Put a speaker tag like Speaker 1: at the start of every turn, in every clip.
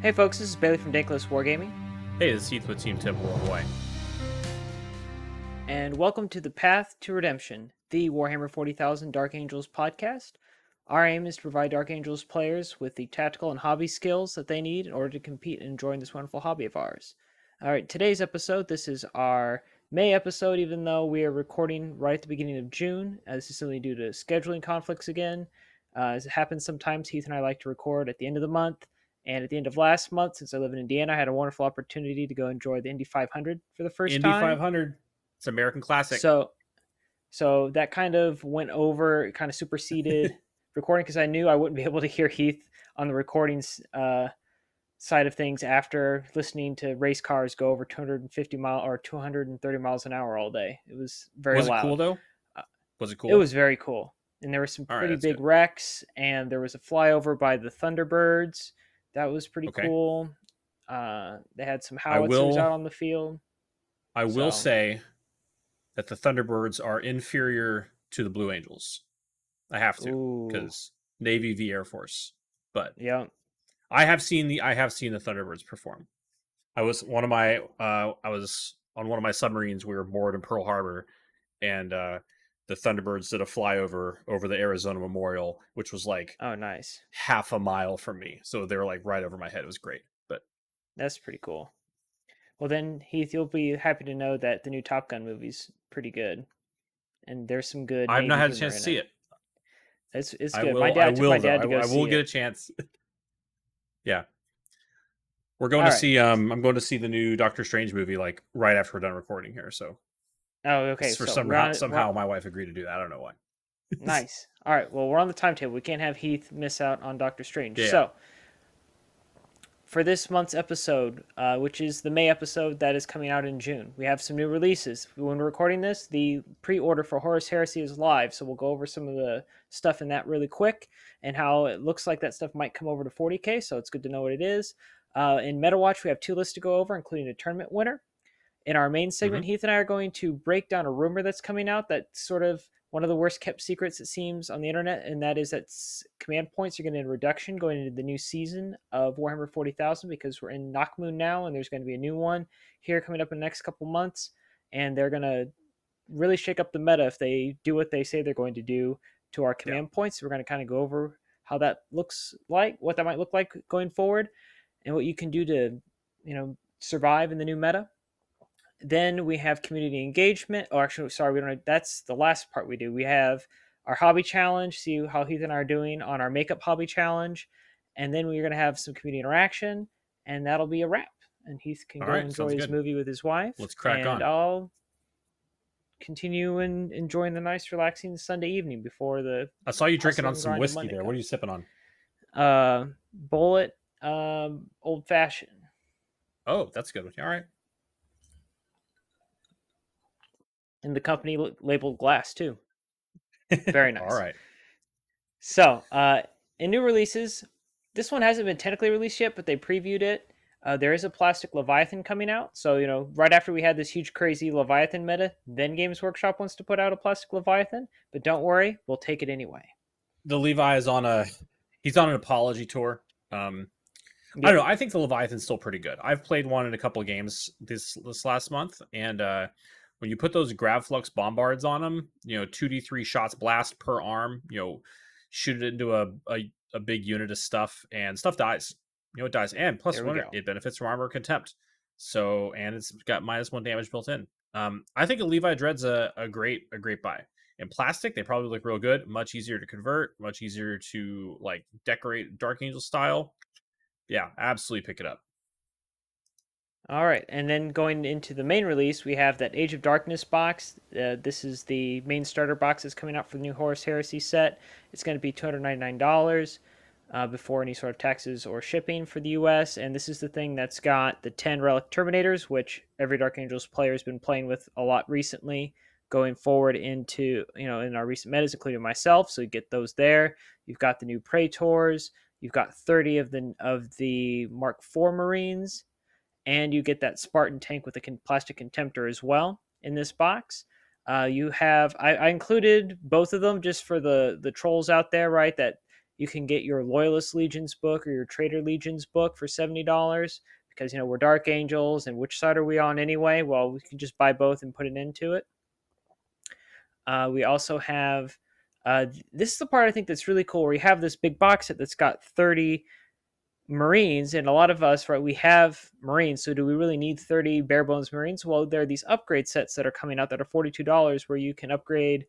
Speaker 1: Hey folks, this is Bailey from Dank Wargaming,
Speaker 2: Hey, this is Heath with Team Temple of Hawaii.
Speaker 1: and welcome to the Path to Redemption, the Warhammer 40,000 Dark Angels podcast. Our aim is to provide Dark Angels players with the tactical and hobby skills that they need in order to compete and enjoy this wonderful hobby of ours. All right, today's episode, this is our May episode, even though we are recording right at the beginning of June. This is simply due to scheduling conflicts again. As it happens sometimes, Heath and I like to record at the end of the month. And at the end of last month, since I live in Indiana, I had a wonderful opportunity to go enjoy the Indy 500 for the first
Speaker 2: Indy
Speaker 1: time.
Speaker 2: 500. It's American classic.
Speaker 1: So that kind of went over, it kind of superseded recording because I knew I wouldn't be able to hear Heath on the recordings side of things after listening to race cars go over 250 mile or 230 miles an hour all day. It was very
Speaker 2: Was it
Speaker 1: loud.
Speaker 2: cool though?
Speaker 1: Uh,
Speaker 2: Was it cool?
Speaker 1: It was very cool. And there were some
Speaker 2: All right,
Speaker 1: pretty
Speaker 2: that's
Speaker 1: big
Speaker 2: good.
Speaker 1: wrecks, and there was a flyover by the Thunderbirds. That was pretty
Speaker 2: Okay.
Speaker 1: cool. They had some
Speaker 2: I
Speaker 1: howitzers
Speaker 2: will
Speaker 1: out on the field.
Speaker 2: I will
Speaker 1: So,
Speaker 2: say that the Thunderbirds are inferior to the Blue Angels. I have to,
Speaker 1: ooh,
Speaker 2: because Navy v Air Force. But
Speaker 1: yeah.
Speaker 2: I have seen the Thunderbirds perform. I was on one of my submarines. We were moored in Pearl Harbor, and the Thunderbirds did a flyover over the Arizona Memorial, which was like
Speaker 1: Oh, nice.
Speaker 2: half a mile from me. So they were like right over my head. It was great. But
Speaker 1: That's pretty cool. Well, then, Heath, you'll be happy to know that the new Top Gun movie's pretty good, and there's some good
Speaker 2: I've not
Speaker 1: Navy
Speaker 2: had a
Speaker 1: humor
Speaker 2: chance to
Speaker 1: in
Speaker 2: see
Speaker 1: it.
Speaker 2: it.
Speaker 1: It's
Speaker 2: I
Speaker 1: good. My
Speaker 2: will. I
Speaker 1: dad took
Speaker 2: will
Speaker 1: my
Speaker 2: though.
Speaker 1: dad to go
Speaker 2: I will
Speaker 1: see
Speaker 2: get a
Speaker 1: it.
Speaker 2: chance. Yeah, we're going
Speaker 1: All
Speaker 2: to
Speaker 1: right.
Speaker 2: see. I'm going to see the new Doctor Strange movie like right after we're done recording here. So
Speaker 1: Oh,
Speaker 2: this
Speaker 1: okay.
Speaker 2: is for
Speaker 1: So
Speaker 2: somehow my wife agreed to do that. I don't know why.
Speaker 1: nice. All right. Well, we're on the timetable. We can't have Heath miss out on Doctor Strange.
Speaker 2: Yeah.
Speaker 1: So for this month's episode, which is the May episode that is coming out in June. We have some new releases. When we're recording this, the pre-order for Horus Heresy is live, so we'll go over some of the stuff in that really quick and how it looks like that stuff might come over to 40K, so it's good to know what it is. In MetaWatch, we have two lists to go over, including a tournament winner. In our main segment,
Speaker 2: Mm-hmm.
Speaker 1: Heath and I are going to break down a rumor that's coming out that's sort of one of the worst kept secrets, it seems, on the internet, and that is that command points are getting a reduction going into the new season of Warhammer 40,000 because we're in Nockmoon now, and there's going to be a new one here coming up in the next couple months, and they're going to really shake up the meta if they do what they say they're going to do to our
Speaker 2: Yeah.
Speaker 1: command points. So we're going to kind of go over how that looks like, what that might look like going forward, and what you can do to, survive in the new meta. Then we have community engagement. Oh, actually, sorry, we don't. That's the last part we do. We have our hobby challenge. See how Heath and I are doing on our makeup hobby challenge, and then we're gonna have some community interaction, and that'll be a wrap. And Heath can
Speaker 2: All
Speaker 1: go
Speaker 2: right.
Speaker 1: enjoy
Speaker 2: Sounds
Speaker 1: his
Speaker 2: good.
Speaker 1: movie with his wife,
Speaker 2: Let's crack
Speaker 1: and
Speaker 2: on.
Speaker 1: I'll continue enjoying the nice, relaxing Sunday evening before the
Speaker 2: I saw you drinking
Speaker 1: hustle
Speaker 2: on
Speaker 1: and
Speaker 2: some
Speaker 1: grind of
Speaker 2: whiskey
Speaker 1: Monday
Speaker 2: there. What are you
Speaker 1: comes.
Speaker 2: sipping on?
Speaker 1: Bullet, old fashioned,
Speaker 2: Oh, that's a good one. All right.
Speaker 1: and the company labeled glass too. Very
Speaker 2: All
Speaker 1: nice.
Speaker 2: right.
Speaker 1: So, in new releases, this one hasn't been technically released yet, but they previewed it. There is a plastic Leviathan coming out. So, right after we had this huge, crazy Leviathan meta, then Games Workshop wants to put out a plastic Leviathan. But don't worry, we'll take it anyway.
Speaker 2: The Levi is on he's on an apology tour. I don't
Speaker 1: Yep.
Speaker 2: know. I think the Leviathan's still pretty good. I've played one in a couple of games this last month, and when you put those Gravflux bombards on them, 2d3 shots blast per arm, shoot it into a big unit of stuff, and stuff dies. It dies, and plus
Speaker 1: There we
Speaker 2: one,
Speaker 1: go.
Speaker 2: it benefits from armor contempt. So, and it's got -1 damage built in. I think a Levi Dread's a great buy. In plastic, they probably look real good. Much easier to convert, much easier to like decorate Dark Angel style. Yeah, absolutely pick it up.
Speaker 1: All right, and then going into the main release, we have that Age of Darkness box. This is the main starter box that's coming out for the new Horus Heresy set. It's going to be $299 before any sort of taxes or shipping for the US. And this is the thing that's got the 10 Relic Terminators, which every Dark Angels player has been playing with a lot recently, going forward into, in our recent metas, including myself. So you get those there. You've got the new Praetors. You've got 30 of the Mark IV Marines, and you get that Spartan tank with a plastic contemptor as well in this box. You have I included both of them just for the trolls out there, right? That You can get your Loyalist Legions book or your Traitor Legions book for $70 because we're Dark Angels, and which side are we on anyway? Well, we can just buy both and put it into it. We also have this is the part I think that's really cool, where you have this big box set that's got 30 Marines, and a lot of us, right, we have Marines, so do we really need 30 bare bones Marines? Well, there are these upgrade sets that are coming out that are $42 where you can upgrade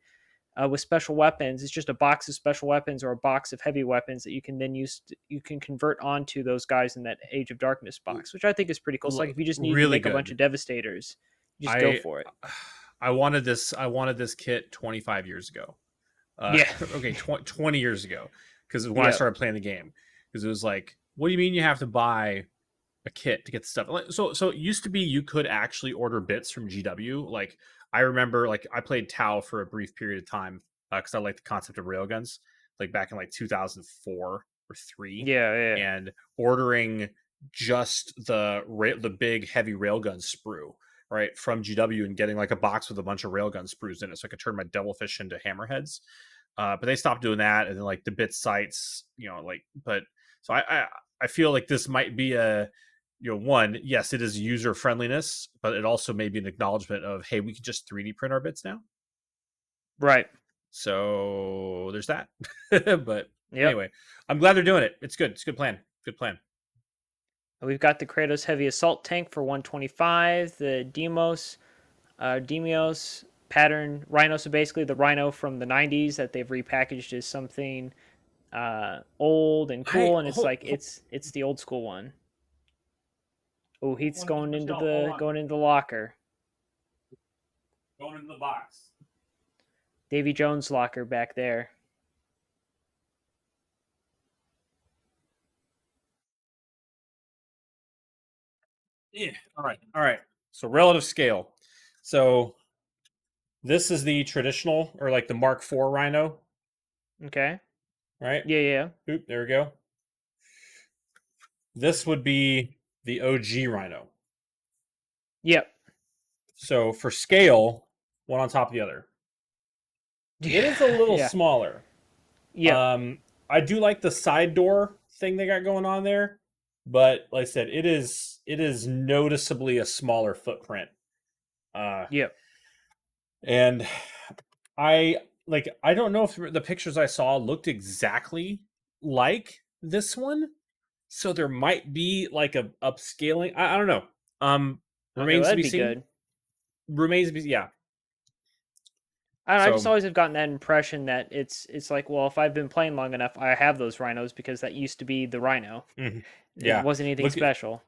Speaker 1: with special weapons. It's just a box of special weapons or a box of heavy weapons that you can then you can convert onto those guys in that Age of Darkness box, which I think is pretty cool. So like if you just need to
Speaker 2: Really
Speaker 1: make a bunch
Speaker 2: good.
Speaker 1: of Devastators, you just go
Speaker 2: I
Speaker 1: for it.
Speaker 2: I wanted this kit 25 years ago.
Speaker 1: Yeah.
Speaker 2: Okay, 20 years ago, because when I
Speaker 1: Yep.
Speaker 2: started playing the game, because it was like, what do you mean you have to buy a kit to get the stuff? So it used to be you could actually order bits from GW. Like I remember, like I played Tau for a brief period of time because I like the concept of railguns, like back in like 2004 or three,
Speaker 1: Yeah, yeah.
Speaker 2: and ordering just the big heavy railgun sprue right from GW and getting like a box with a bunch of railgun sprues in it, so I could turn my devilfish into hammerheads. But they stopped doing that, and then like the bit sites, like. But so I feel like this might be a one, yes, it is user friendliness, but it also may be an acknowledgement of, hey, we can just 3D print our bits now.
Speaker 1: Right.
Speaker 2: So there's that. But
Speaker 1: Yep.
Speaker 2: anyway, I'm glad they're doing it. It's good. It's a good plan. Good plan.
Speaker 1: We've got the Kratos Heavy Assault Tank for 125, the Demios pattern Rhino, so basically the Rhino from the 90s that they've repackaged as something old and
Speaker 2: I
Speaker 1: cool, and it's like it's the old school one. Oh, Heath's
Speaker 2: hold on, Michelle, hold on.
Speaker 1: going into the locker.
Speaker 2: Going into the box.
Speaker 1: Davy Jones' locker back there.
Speaker 2: Yeah. All right. All right. So relative scale. So this is the traditional, or like the Mark IV Rhino,
Speaker 1: Okay.
Speaker 2: right?
Speaker 1: Yeah, yeah.
Speaker 2: Oop, there we go. This would be the OG Rhino.
Speaker 1: Yep.
Speaker 2: So for scale, one on top of the other. It is a little
Speaker 1: Yeah.
Speaker 2: smaller.
Speaker 1: Yep.
Speaker 2: I do like the side door thing they got going on there, but like I said, it is noticeably a smaller footprint. Uh,
Speaker 1: Yep.
Speaker 2: and I don't know if the pictures I saw looked exactly like this one, so there might be like a upscaling. I don't know.
Speaker 1: Okay, well,
Speaker 2: Remains to
Speaker 1: that'd
Speaker 2: be
Speaker 1: be
Speaker 2: seen.
Speaker 1: good.
Speaker 2: Remains to be, yeah.
Speaker 1: I don't know, I just
Speaker 2: So
Speaker 1: always have gotten that impression that it's like, well, if I've been playing long enough, I have those rhinos because that used to be the rhino.
Speaker 2: mhm.
Speaker 1: It
Speaker 2: Yeah,
Speaker 1: wasn't anything
Speaker 2: look at
Speaker 1: special.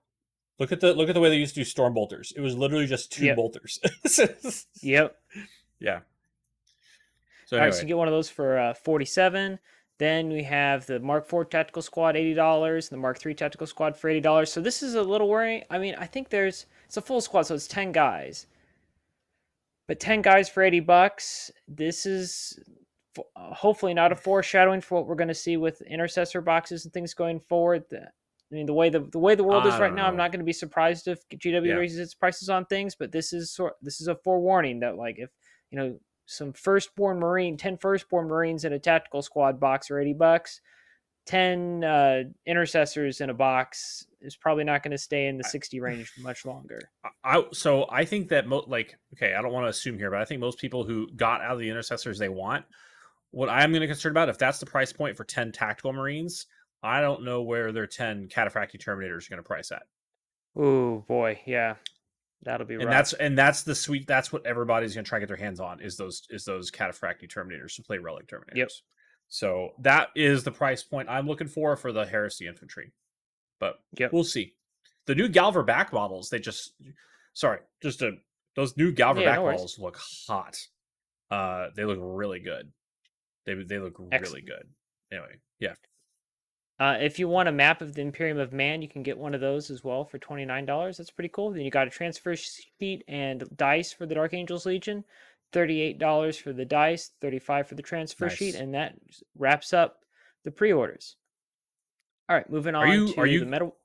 Speaker 2: look at the way they used to do storm bolters. It was literally just two
Speaker 1: Yep.
Speaker 2: bolters.
Speaker 1: Yep.
Speaker 2: Yeah. So
Speaker 1: All right, so
Speaker 2: anyway,
Speaker 1: you get one of those for 47. Then we have the Mark IV Tactical Squad, $80, and the Mark III Tactical Squad for $80. So this is a little worrying. I mean, I think it's a full squad, so it's 10 guys. But 10 guys for $80, this is hopefully not a foreshadowing for what we're going to see with intercessor boxes and things going forward. I mean, the way the world is
Speaker 2: I
Speaker 1: right
Speaker 2: don't
Speaker 1: now, I'm
Speaker 2: know.
Speaker 1: not going to be surprised if GW
Speaker 2: Yeah,
Speaker 1: raises its prices on things. But this is a forewarning that, like, if some ten firstborn Marines in a tactical squad box are $80, 10 intercessors in a box is probably not going to stay in the
Speaker 2: I,
Speaker 1: 60 range much longer.
Speaker 2: so I think that okay, I don't want to assume here, but I think most people who got out of the intercessors they want. What I'm going to concern about, if that's the price point for 10 tactical Marines, I don't know where their 10 cataphractii Terminators are going to price at.
Speaker 1: Oh boy, yeah, that'll be
Speaker 2: And that's
Speaker 1: rough.
Speaker 2: and that's the sweet. That's what everybody's going to try to get their hands on is those cataphractii Terminators to play relic
Speaker 1: Yep,
Speaker 2: Terminators. So that is the price point I'm looking for the Heresy Infantry. But
Speaker 1: yep.
Speaker 2: we'll see. The new Galver back models, sorry, those new Galver
Speaker 1: Yeah, no
Speaker 2: back
Speaker 1: worries.
Speaker 2: models look hot. They look really good. They look really
Speaker 1: Excellent.
Speaker 2: good. Anyway, yeah,
Speaker 1: If you want a map of the Imperium of Man, you can get one of those as well for $29. That's pretty cool. Then you got a transfer sheet and dice for the Dark Angels Legion, $38 for the dice, 35 for the transfer sheet,
Speaker 2: nice.
Speaker 1: and that wraps up the pre-orders. All right, moving
Speaker 2: Are
Speaker 1: on
Speaker 2: you are
Speaker 1: to the
Speaker 2: you
Speaker 1: metal.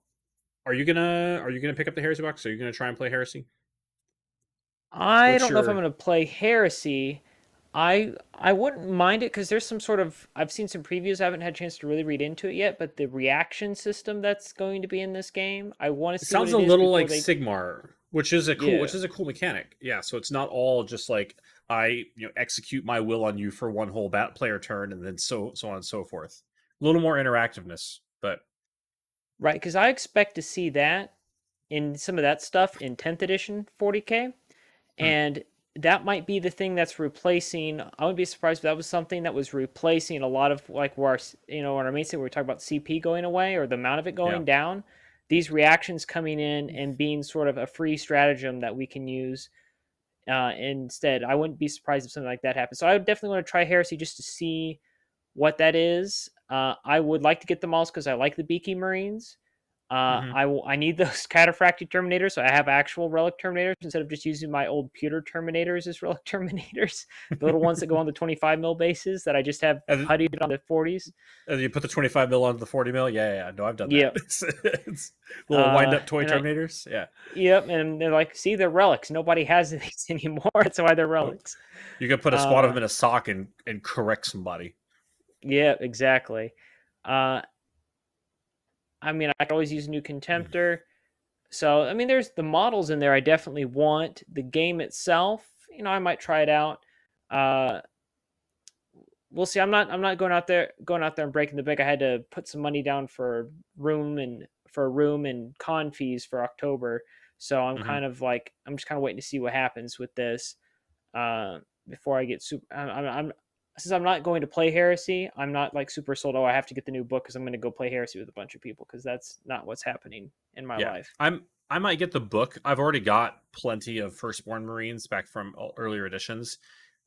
Speaker 2: are you gonna pick up the Heresy box? Are you gonna try and play Heresy?
Speaker 1: I
Speaker 2: What's
Speaker 1: don't know if I'm
Speaker 2: your
Speaker 1: going to play Heresy. I wouldn't mind it because there's some sort of I've seen some previews. I haven't had a chance to really read into it yet, but the reaction system that's going to be in this game, I want to
Speaker 2: It
Speaker 1: see what
Speaker 2: sounds a
Speaker 1: it is
Speaker 2: little
Speaker 1: before
Speaker 2: like
Speaker 1: they.
Speaker 2: Sigmar, which
Speaker 1: Yeah,
Speaker 2: is a cool mechanic. Yeah, so it's not all just like I execute my will on you for one whole player turn, and then so on and so forth. A little more interactiveness, but
Speaker 1: right. Because I expect to see that in some of that stuff in 10th edition 40K,
Speaker 2: hmm,
Speaker 1: and that might be the thing that's replacing. I wouldn't be surprised if that was something that was replacing a lot of like where our, on our main state where we talk about CP going away or the amount of it
Speaker 2: yeah.
Speaker 1: going down. These reactions coming in and being sort of a free stratagem that we can use instead. I wouldn't be surprised if something like that happens. So I would definitely want to try Heresy just to see what that is. I would like to get them all because I like the Beaky Marines.
Speaker 2: Hmm.
Speaker 1: I need those cataphractic Terminators, so I have actual relic Terminators instead of just using my old pewter Terminators as relic Terminators. The little ones that go on the 25 mil bases that I just have
Speaker 2: And,
Speaker 1: puttied on the 40s.
Speaker 2: and you put the 25 mil onto the 40 mil. Yeah, yeah, yeah. No, I've done that.
Speaker 1: Yep.
Speaker 2: It's little wind up toy
Speaker 1: And I
Speaker 2: Terminators. Yeah.
Speaker 1: Yep, and they're like, see, they're relics. Nobody has these anymore. That's why they're
Speaker 2: Oh,
Speaker 1: relics.
Speaker 2: you could put a squad of
Speaker 1: Uh,
Speaker 2: them in a sock and correct somebody.
Speaker 1: yeah, exactly. Uh, I mean, I could always use a new Contemptor. So, I mean, there's the models in there I definitely want. The game itself, I might try it out. Uh, we'll see. I'm not going out there and breaking the bank. I had to put some money down for room and con fees for October. So
Speaker 2: Hmm.
Speaker 1: I'm just kind of waiting to see what happens with this before I get super. I'm since I'm not going to play Heresy. I'm not like super sold. Oh, I have to get the new book because I'm going to go play Heresy with a bunch of people because that's not what's happening in my
Speaker 2: Yeah,
Speaker 1: life.
Speaker 2: I might get the book. I've already got plenty of Firstborn Marines back from earlier editions,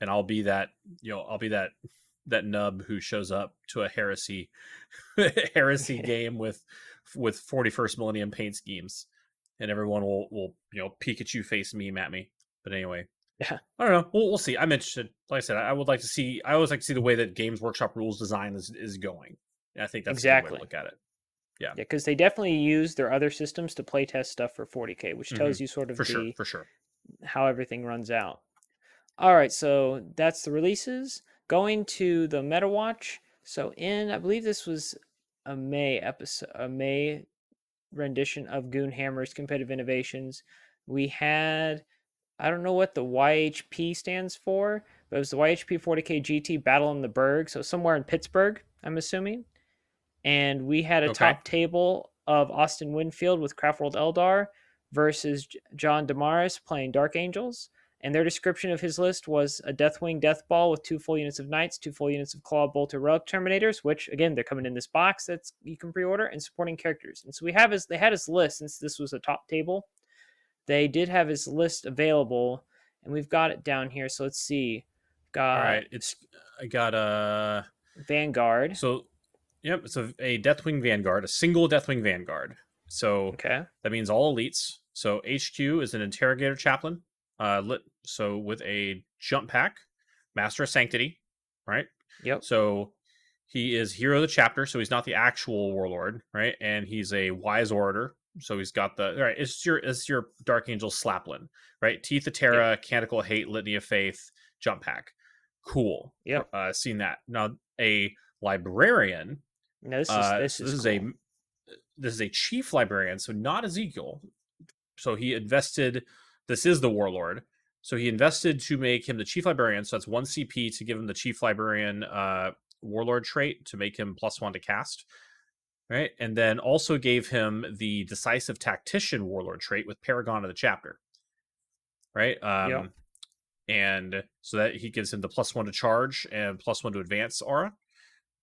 Speaker 2: and I'll be that nub who shows up to a heresy game with 41st Millennium paint schemes, and everyone will Pikachu face meme at me. But anyway,
Speaker 1: Yeah,
Speaker 2: I don't know. We'll see. I'm interested. Like I said, I would like to see. I always like to see the way that Games Workshop rules design is going. And I think that's a good way to
Speaker 1: exactly.
Speaker 2: look at it. Yeah.
Speaker 1: Yeah, because they definitely use their other systems to playtest stuff for 40K, which
Speaker 2: Hmm.
Speaker 1: tells you sort of
Speaker 2: For sure.
Speaker 1: the
Speaker 2: For sure.
Speaker 1: how everything runs out. All right, so that's the releases. Going to the Meta Watch. So I believe this was a May rendition of Goonhammer's Competitive Innovations. We had I don't know what the YHP stands for, but it was the YHP 40K GT Battle in the Berg, so somewhere in Pittsburgh, I'm assuming. And we had a
Speaker 2: Okay.
Speaker 1: top table of Austin Winfield with Craftworld Eldar versus John Damaris playing Dark Angels. And their description of his list was a Deathwing Deathball with 2 full units of Knights, 2 full units of Claw Bolter Relic Terminators, which again they're coming in this box that's you can pre-order, and supporting characters. And so they had his list since this was a top table. They did have his list available, and we've got it down here. So let's see.
Speaker 2: All
Speaker 1: Got
Speaker 2: right. I got a
Speaker 1: Vanguard.
Speaker 2: so yep. It's a Deathwing Vanguard, a single Deathwing Vanguard. So
Speaker 1: Okay.
Speaker 2: that means all elites. So HQ is an Interrogator Chaplain. So with a jump pack, Master of Sanctity, right?
Speaker 1: Yep.
Speaker 2: So he is Hero of the Chapter. So he's not the actual Warlord, right? And he's a Wise Orator. So he's got the all right. It's your Dark Angel Slaplin, right? Teeth of
Speaker 1: Yep.
Speaker 2: Terra, Canticle of Hate, Litany of Faith, jump pack. Cool.
Speaker 1: Yep.
Speaker 2: Seen that. Now a librarian.
Speaker 1: No, this
Speaker 2: So
Speaker 1: is cool.
Speaker 2: this is a chief librarian, so not Ezekiel. So he invested. This is the warlord. So he invested to make him the chief librarian. So that's one CP to give him the chief librarian warlord trait to make him +1 to cast. Right. And then also gave him the decisive tactician warlord trait with Paragon of the chapter. Right.
Speaker 1: Yep.
Speaker 2: And so that he gives him the +1 to charge and +1 to advance aura.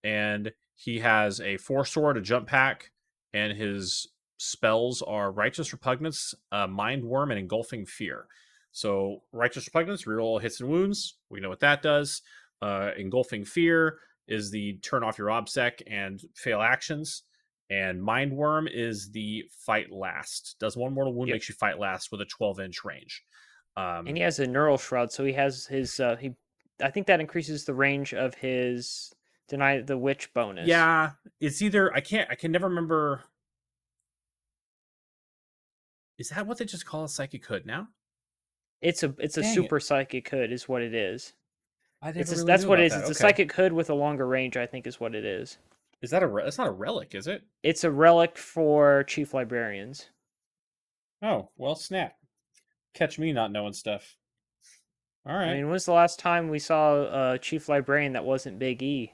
Speaker 2: And he has a 4 sword, a jump pack, and his spells are Righteous Repugnance, Mind Worm, and Engulfing Fear. So Righteous Repugnance, reroll hits and wounds. We know what that does. Engulfing Fear is the turn off your obsec and fail actions. And Mind Worm is the fight last. Does one mortal wound,
Speaker 1: Yep.
Speaker 2: makes you fight last with a 12-inch range.
Speaker 1: And
Speaker 2: Um,
Speaker 1: he has a neural shroud, so he has his he. I think that increases the range of his deny the witch bonus.
Speaker 2: yeah, it's either I can never remember. Is that what they just call a psychic hood now?
Speaker 1: It's a
Speaker 2: Dang it.
Speaker 1: super psychic hood, is what it is.
Speaker 2: I
Speaker 1: It's
Speaker 2: never really
Speaker 1: that's
Speaker 2: knew
Speaker 1: what it
Speaker 2: about
Speaker 1: is.
Speaker 2: that.
Speaker 1: It's a
Speaker 2: Okay.
Speaker 1: psychic hood with a longer range, I think, is what it is.
Speaker 2: Is that that's not a relic, is it?
Speaker 1: It's a relic for chief librarians.
Speaker 2: Oh, well, snap. Catch me not knowing stuff. All
Speaker 1: I
Speaker 2: right.
Speaker 1: mean, when's the last time we saw a chief librarian that wasn't Big E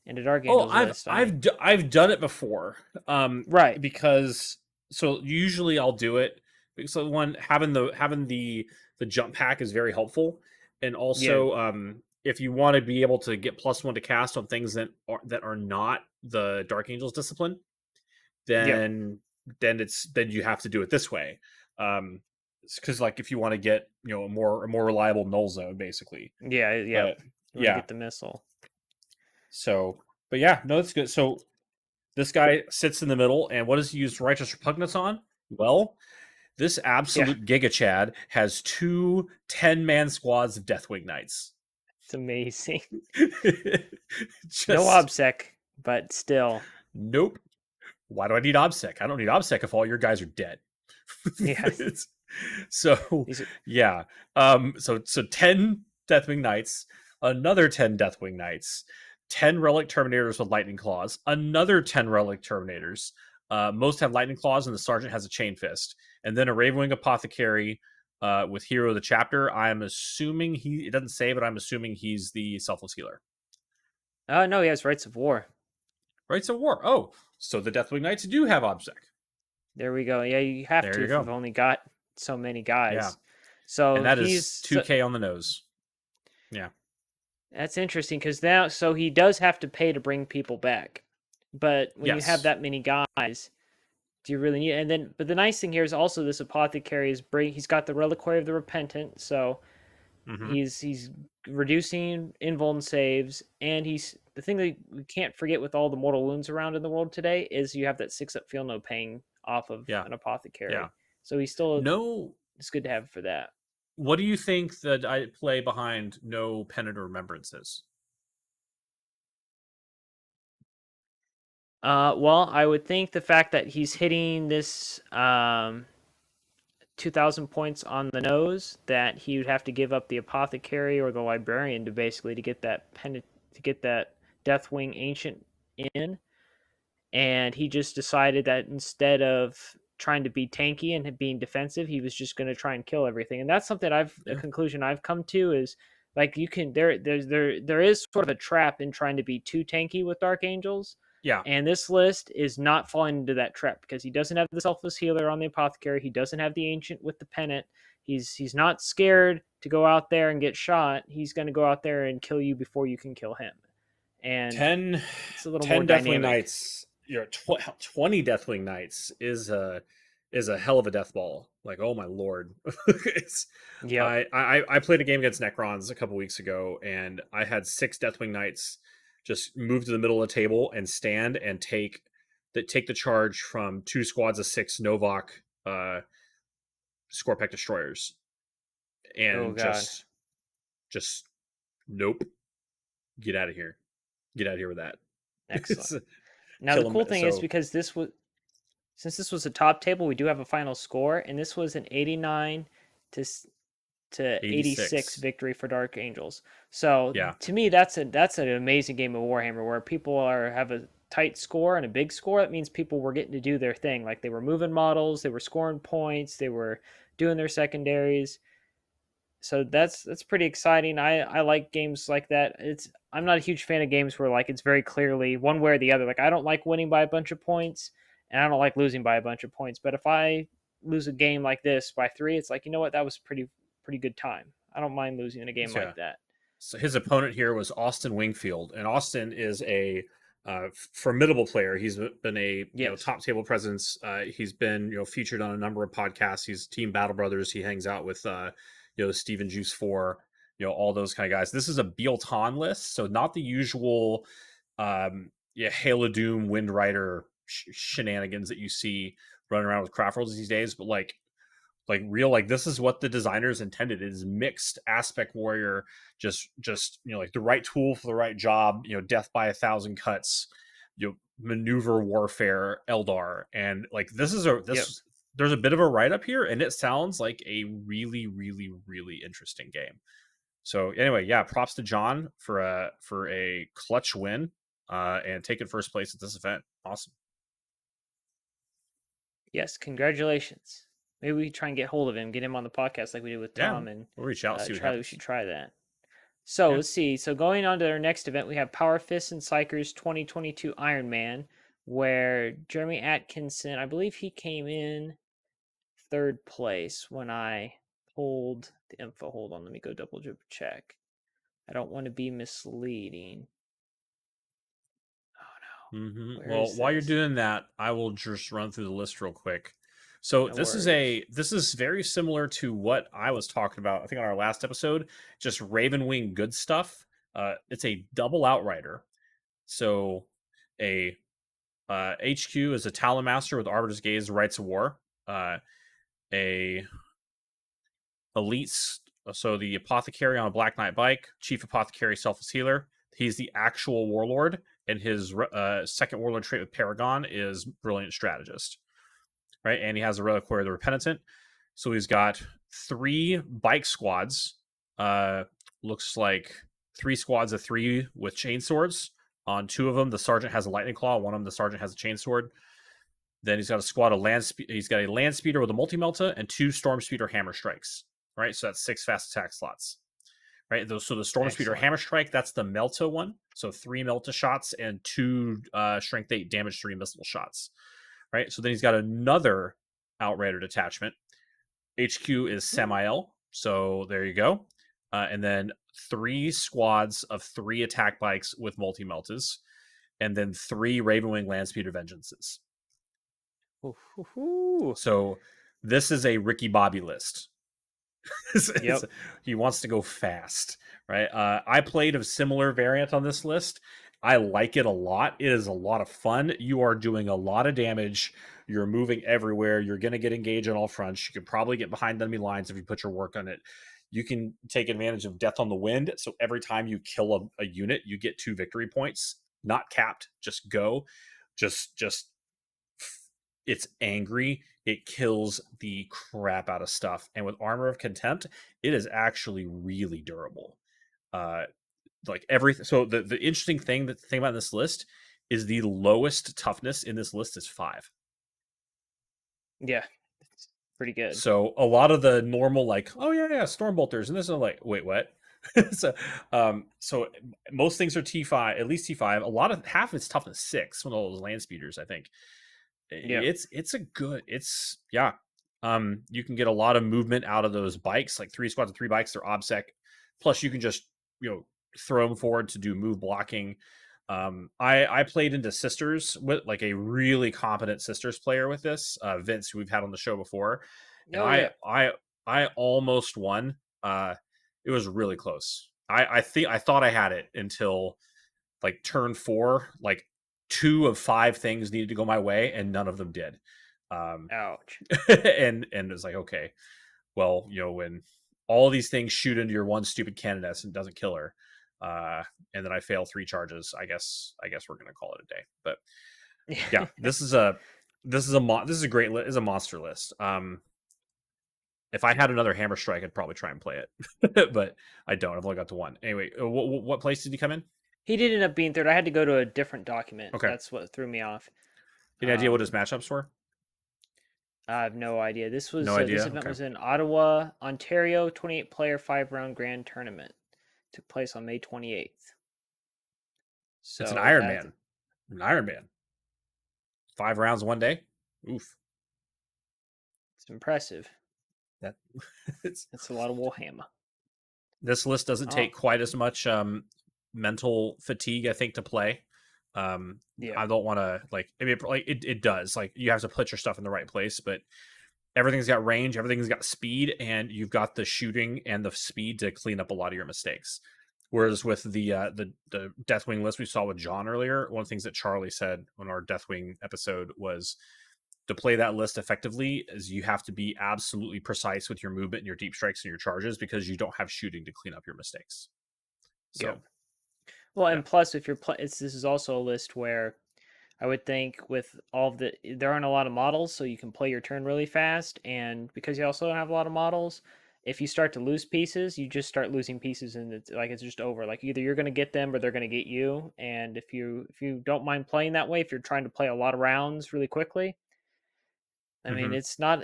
Speaker 1: in a Dark
Speaker 2: Oh,
Speaker 1: Angels list? I mean,
Speaker 2: I've done it before.
Speaker 1: right?
Speaker 2: Because so usually I'll do it because so one having the jump pack is very helpful, and
Speaker 1: Yeah,
Speaker 2: also if you want to be able to get +1 to cast on things that are not the Dark Angels discipline,
Speaker 1: yep,
Speaker 2: then then you have to do it this way. Um, because like if you want to get a more reliable null zone basically,
Speaker 1: yeah, yep.
Speaker 2: but
Speaker 1: You want to
Speaker 2: yeah.
Speaker 1: get the missile?
Speaker 2: So, but yeah, no, that's good. So this guy sits in the middle, and what does he use Righteous Repugnance on? Well, this
Speaker 1: Yeah,
Speaker 2: absolute Giga Chad has two 10-man squads of Deathwing Knights.
Speaker 1: it's amazing. No
Speaker 2: Just
Speaker 1: obsec, but still,
Speaker 2: nope. Why do I need OBSEC? I don't need OBSEC if all your guys are dead.
Speaker 1: yeah.
Speaker 2: So
Speaker 1: These are
Speaker 2: yeah. So 10 Deathwing Knights, another 10 Deathwing Knights, 10 Relic Terminators with Lightning Claws, another 10 Relic Terminators. Most have Lightning Claws, and the Sergeant has a Chain Fist, and then a Ravenwing Apothecary with Hero of the Chapter. I'm assuming it doesn't say, but I'm assuming he's the Selfless Healer.
Speaker 1: no, he has Rights of War.
Speaker 2: Rights of War. Oh, so the Deathwing Knights do have OBSEC.
Speaker 1: There we go. Yeah, you have
Speaker 2: There
Speaker 1: to
Speaker 2: you
Speaker 1: if you've
Speaker 2: go.
Speaker 1: only got so many
Speaker 2: Yeah.
Speaker 1: guys.
Speaker 2: And
Speaker 1: So
Speaker 2: that is 2K on the nose. Yeah.
Speaker 1: that's interesting because now, so he does have to pay to bring people back. But when you have
Speaker 2: Yes.
Speaker 1: that many guys, do you really need? And then, but the nice thing here is also this apothecary is bring. He's got the reliquary of the repentant, so
Speaker 2: Mm-hmm.
Speaker 1: he's reducing invuln saves, and he's the thing that we can't forget with all the mortal wounds around in the world today is you have that 6-up feel no pain off of
Speaker 2: Yeah.
Speaker 1: an
Speaker 2: Yeah.
Speaker 1: apothecary. So he's still
Speaker 2: No.
Speaker 1: it's good to have for that.
Speaker 2: What do you think that I play behind no penitent remembrances?
Speaker 1: Well, I would think the fact that he's hitting this 2,000 points on the nose, that he would have to give up the apothecary or the librarian to basically to get that to get that Deathwing ancient in, and he just decided that instead of trying to be tanky and being defensive, he was just going to try and kill everything. And that's something a
Speaker 2: Yeah.
Speaker 1: conclusion I've come to is like you can there is sort of a trap in trying to be too tanky with Dark Angels.
Speaker 2: Yeah.
Speaker 1: And this list is not falling into that trap because he doesn't have the selfless healer on the apothecary. He doesn't have the ancient with the pennant. He's not scared to go out there and get shot. He's going to go out there and kill you before you can kill him. And
Speaker 2: 10,
Speaker 1: it's a little more
Speaker 2: 10 Deathwing
Speaker 1: dynamic.
Speaker 2: Knights, 20 Deathwing Knights is a hell of a death ball. Like, oh my lord. it's,
Speaker 1: Yep.
Speaker 2: I played a game against Necrons a couple weeks ago, and I had 6 Deathwing Knights just move to the middle of the table and stand and take the charge from 2 squads of 6 Novak Scorpec destroyers,
Speaker 1: Oh
Speaker 2: and
Speaker 1: god.
Speaker 2: just nope, get out of here, get out of here with that.
Speaker 1: Excellent. Now the
Speaker 2: Kill him.
Speaker 1: cool thing is
Speaker 2: So
Speaker 1: because this was since this was a top table, we do have a final score, and this was an 89 to to 86
Speaker 2: 86.
Speaker 1: victory for Dark Angels. So
Speaker 2: Yeah.
Speaker 1: to me, that's an amazing game of Warhammer where people are have a tight score and a big score. That means people were getting to do their thing, like they were moving models, they were scoring points, they were doing their secondaries. So that's pretty exciting. I like games like that. It's I'm not a huge fan of games where like it's very clearly one way or the other. Like I don't like winning by a bunch of points, and I don't like losing by a bunch of points. But if I lose a game like this by 3, it's like you know what, that was pretty good time. I don't mind losing in a game
Speaker 2: So yeah.
Speaker 1: like that.
Speaker 2: So his opponent here was Austin Wingfield, and Austin is a formidable player. He's been a
Speaker 1: Yes.
Speaker 2: top table presence. He's been featured on a number of podcasts. He's Team Battle Brothers. He hangs out with Steven Juice 4, all those kind of guys. This is a Bealton list, so not the usual Hail of Doom Wind Rider shenanigans that you see running around with craft rolls these days, but like real, like this is what the designers intended. It is mixed aspect warrior, just like the right tool for the right job, death by 1,000 cuts, maneuver warfare Eldar. And like
Speaker 1: Yep.
Speaker 2: there's a bit of a write-up here, and it sounds like a really, really, really interesting game. So anyway, yeah, props to John for a clutch win and taking first place at this event. Awesome.
Speaker 1: Yes, congratulations. Maybe we try and get hold of him, get him on the podcast like we did with
Speaker 2: Yeah,
Speaker 1: Tom, and
Speaker 2: we'll reach out, see what
Speaker 1: try. We
Speaker 2: happens.
Speaker 1: should try that. So
Speaker 2: Yeah.
Speaker 1: let's see. So going on to our next event, we have Power Fists and Psychers 2022 Iron Man, where Jeremy Atkinson, I believe he came in third place when I pulled the info. Hold on, let me go double check. I don't want to be misleading. Oh no, where
Speaker 2: Well,
Speaker 1: is
Speaker 2: while you're
Speaker 1: this?
Speaker 2: doing that, I will just run through the list real quick. So
Speaker 1: No worries.
Speaker 2: this is very similar to what I was talking about. I think on our last episode, just Ravenwing good stuff. It's a double outrider. So a HQ is a Talon Master with Arbiter's Gaze, Rights of War. A elites. So the apothecary on a Black Knight bike, chief apothecary, selfless healer. He's the actual warlord, and his second warlord trait with Paragon is brilliant strategist, right? And he has a reliquary of the Repenitent. So he's got 3 bike squads. Uh, Looks like 3 squads of 3 with chainswords. On 2 of them, the sergeant has a lightning claw. One of them, the sergeant has a chainsword. Then he's got a squad of he's got a land speeder with a multi melta and 2 storm speeder hammer strikes. Right, so that's 6 fast attack slots. Right, so the storm speeder
Speaker 1: Excellent.
Speaker 2: hammer strike, that's the melta one. So 3 melta shots and 2 strength 8 damage 3 missile shots. Right, so then he's got another outrider detachment. HQ is Samael, so there you go. And then 3 squads of 3 attack bikes with multi meltas, and then 3 Ravenwing land speeder vengeances.
Speaker 1: Ooh, ooh, ooh.
Speaker 2: So this is a Ricky Bobby list.
Speaker 1: Yep.
Speaker 2: He wants to go fast, right? I played a similar variant on this list. I like it a lot. It is a lot of fun. You are doing a lot of damage. You're moving everywhere. You're going to get engaged on all fronts. You can probably get behind enemy lines if you put your work on it. You can take advantage of Death on the Wind. So every time you kill a unit, you get 2 victory points. Not capped. Just go. Just it's angry. It kills the crap out of stuff. And with Armor of Contempt, it is actually really durable. Uh, like everything. So the interesting thing, the thing about this list is the lowest toughness in this list is 5.
Speaker 1: Yeah. It's pretty good.
Speaker 2: So a lot of the normal, like, oh yeah, storm bolters, and this is like, wait, what? So most things are T5, at least T5. A lot of half of it's toughness 6. One of those land speeders, I think.
Speaker 1: Yep.
Speaker 2: It's a good, it's yeah. You can get a lot of movement out of those bikes, like 3 squads of 3 bikes. They're obsec. Plus, you can just throw them forward to do move blocking. I played into sisters with like a really competent sisters player with this, Vince, who we've had on the show before, and
Speaker 1: Oh
Speaker 2: I
Speaker 1: yeah.
Speaker 2: I I almost won. It was really close. I thought I had it until like turn 4, like 2 of 5 things needed to go my way, and none of them did. Um,
Speaker 1: Ouch.
Speaker 2: and it's like, okay, well, when all these things shoot into your one stupid cannoness and doesn't kill her, and then I fail 3 charges, I guess we're gonna call it a day. But yeah, this is a great is a monster list. If I had another hammer strike, I'd probably try and play it, but I don't. I've only got to 1. Anyway, what place did he come in?
Speaker 1: He did end up being third. I had to go to a different document.
Speaker 2: Okay,
Speaker 1: That's what threw me off.
Speaker 2: any idea what his
Speaker 1: Um,
Speaker 2: matchups were?
Speaker 1: I have no idea. This
Speaker 2: No
Speaker 1: was this
Speaker 2: idea.
Speaker 1: event
Speaker 2: Okay.
Speaker 1: was in Ottawa, Ontario. 28-player 5-round grand tournament took place on May 28th.
Speaker 2: It's an
Speaker 1: So
Speaker 2: Iron
Speaker 1: that
Speaker 2: Man. An Iron Man. 5 rounds one day. Oof.
Speaker 1: it's impressive.
Speaker 2: That it's
Speaker 1: It's a lot of Warhammer.
Speaker 2: this list doesn't
Speaker 1: Oh
Speaker 2: take quite as much mental fatigue, I think, to play.
Speaker 1: yeah.
Speaker 2: I don't want to it does. Like, you have to put your stuff in the right place, but everything's got range, everything's got speed, and you've got the shooting and the speed to clean up a lot of your mistakes. Whereas with the Deathwing list we saw with John earlier, one of the things that Charlie said on our Deathwing episode was to play that list effectively is you have to be absolutely precise with your movement and your deep strikes and your charges, because you don't have shooting to clean up your mistakes.
Speaker 1: Yep.
Speaker 2: So
Speaker 1: Well,
Speaker 2: yeah,
Speaker 1: and plus, if you're this is also a list where I would think with all of there aren't a lot of models, so you can play your turn really fast. And because you also don't have a lot of models, if you start to lose pieces, you just start losing pieces, and it's just over. Like either you're going to get them or they're going to get you. And if you don't mind playing that way, if you're trying to play a lot of rounds really quickly, I mean,
Speaker 2: Hmm.
Speaker 1: it's not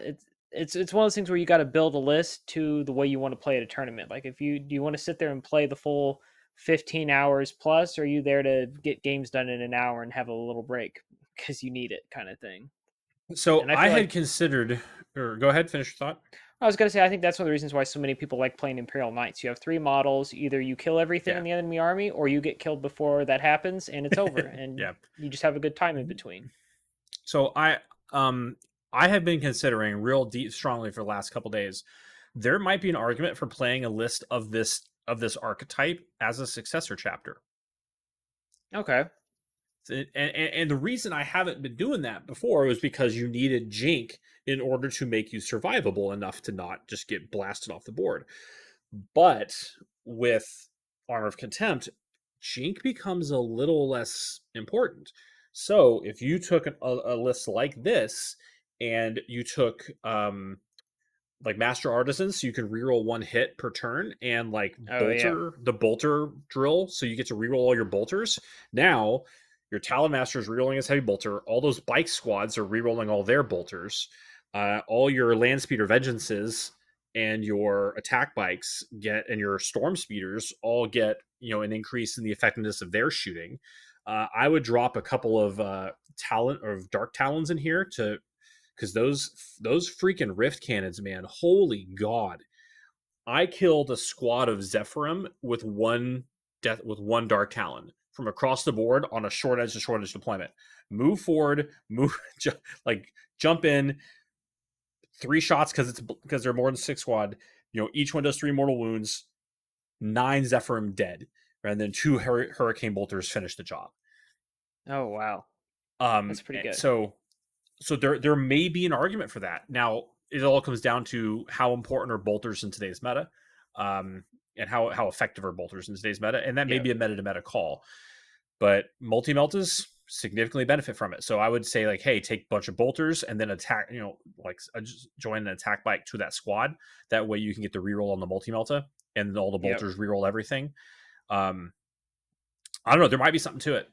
Speaker 1: it's one of those things where you got to build a list to the way you want to play at a tournament. Like if you do you want to sit there and play the full 15 hours plus, or are you there to get games done in an hour and have a little break because you need it kind of thing.
Speaker 2: So
Speaker 1: And I
Speaker 2: I
Speaker 1: feel
Speaker 2: had
Speaker 1: like
Speaker 2: considered, or go ahead, finish your thought.
Speaker 1: I was gonna say I think that's one of the reasons why so many people like playing Imperial Knights. You have three models. Either you kill everything in
Speaker 2: Yeah.
Speaker 1: the enemy army, or you get killed before that happens, and it's over, and
Speaker 2: Yeah.
Speaker 1: you just have a good time in between.
Speaker 2: So um I have been considering real deep strongly for the last couple days. There might be an argument for playing a list of this archetype as a successor chapter.
Speaker 1: Okay.
Speaker 2: And the reason I haven't been doing that before was because you needed Jink in order to make you survivable enough to not just get blasted off the board. But with Armor of Contempt, Jink becomes a little less important. So if you took a list like this and you took like master artisans, so you can reroll one hit per turn, and like
Speaker 1: Oh yeah.
Speaker 2: the bolter drill, so you get to reroll all your bolters. Now your talon master is rerolling his heavy bolter. All those bike squads are rerolling all their bolters. All your land speeder vengeances and your attack bikes get, and your storm speeders all get, an increase in the effectiveness of their shooting. I would drop a couple of talent or dark talons in here to, because those freaking rift cannons, man, holy god! I killed a squad of Zephyrim with one Dark Talon from across the board on a short edge deployment. Move forward, move like jump in, three shots because they're more than six squad. Each one does three mortal wounds. Nine Zephyrim dead, and then two Hurricane Bolters finish the job.
Speaker 1: Oh wow. That's pretty good.
Speaker 2: So there may be an argument for that. Now it all comes down to how important are bolters in today's meta, and how effective are bolters in today's meta, and that may
Speaker 1: Yeah.
Speaker 2: be a meta to meta call. But multi meltas significantly benefit from it. So I would say like, hey, take a bunch of bolters and then attack. Like just join an attack bike to that squad. That way you can get the reroll on the multi melta, and all the
Speaker 1: Yep.
Speaker 2: bolters reroll everything. Um, I don't know. There might be something to it.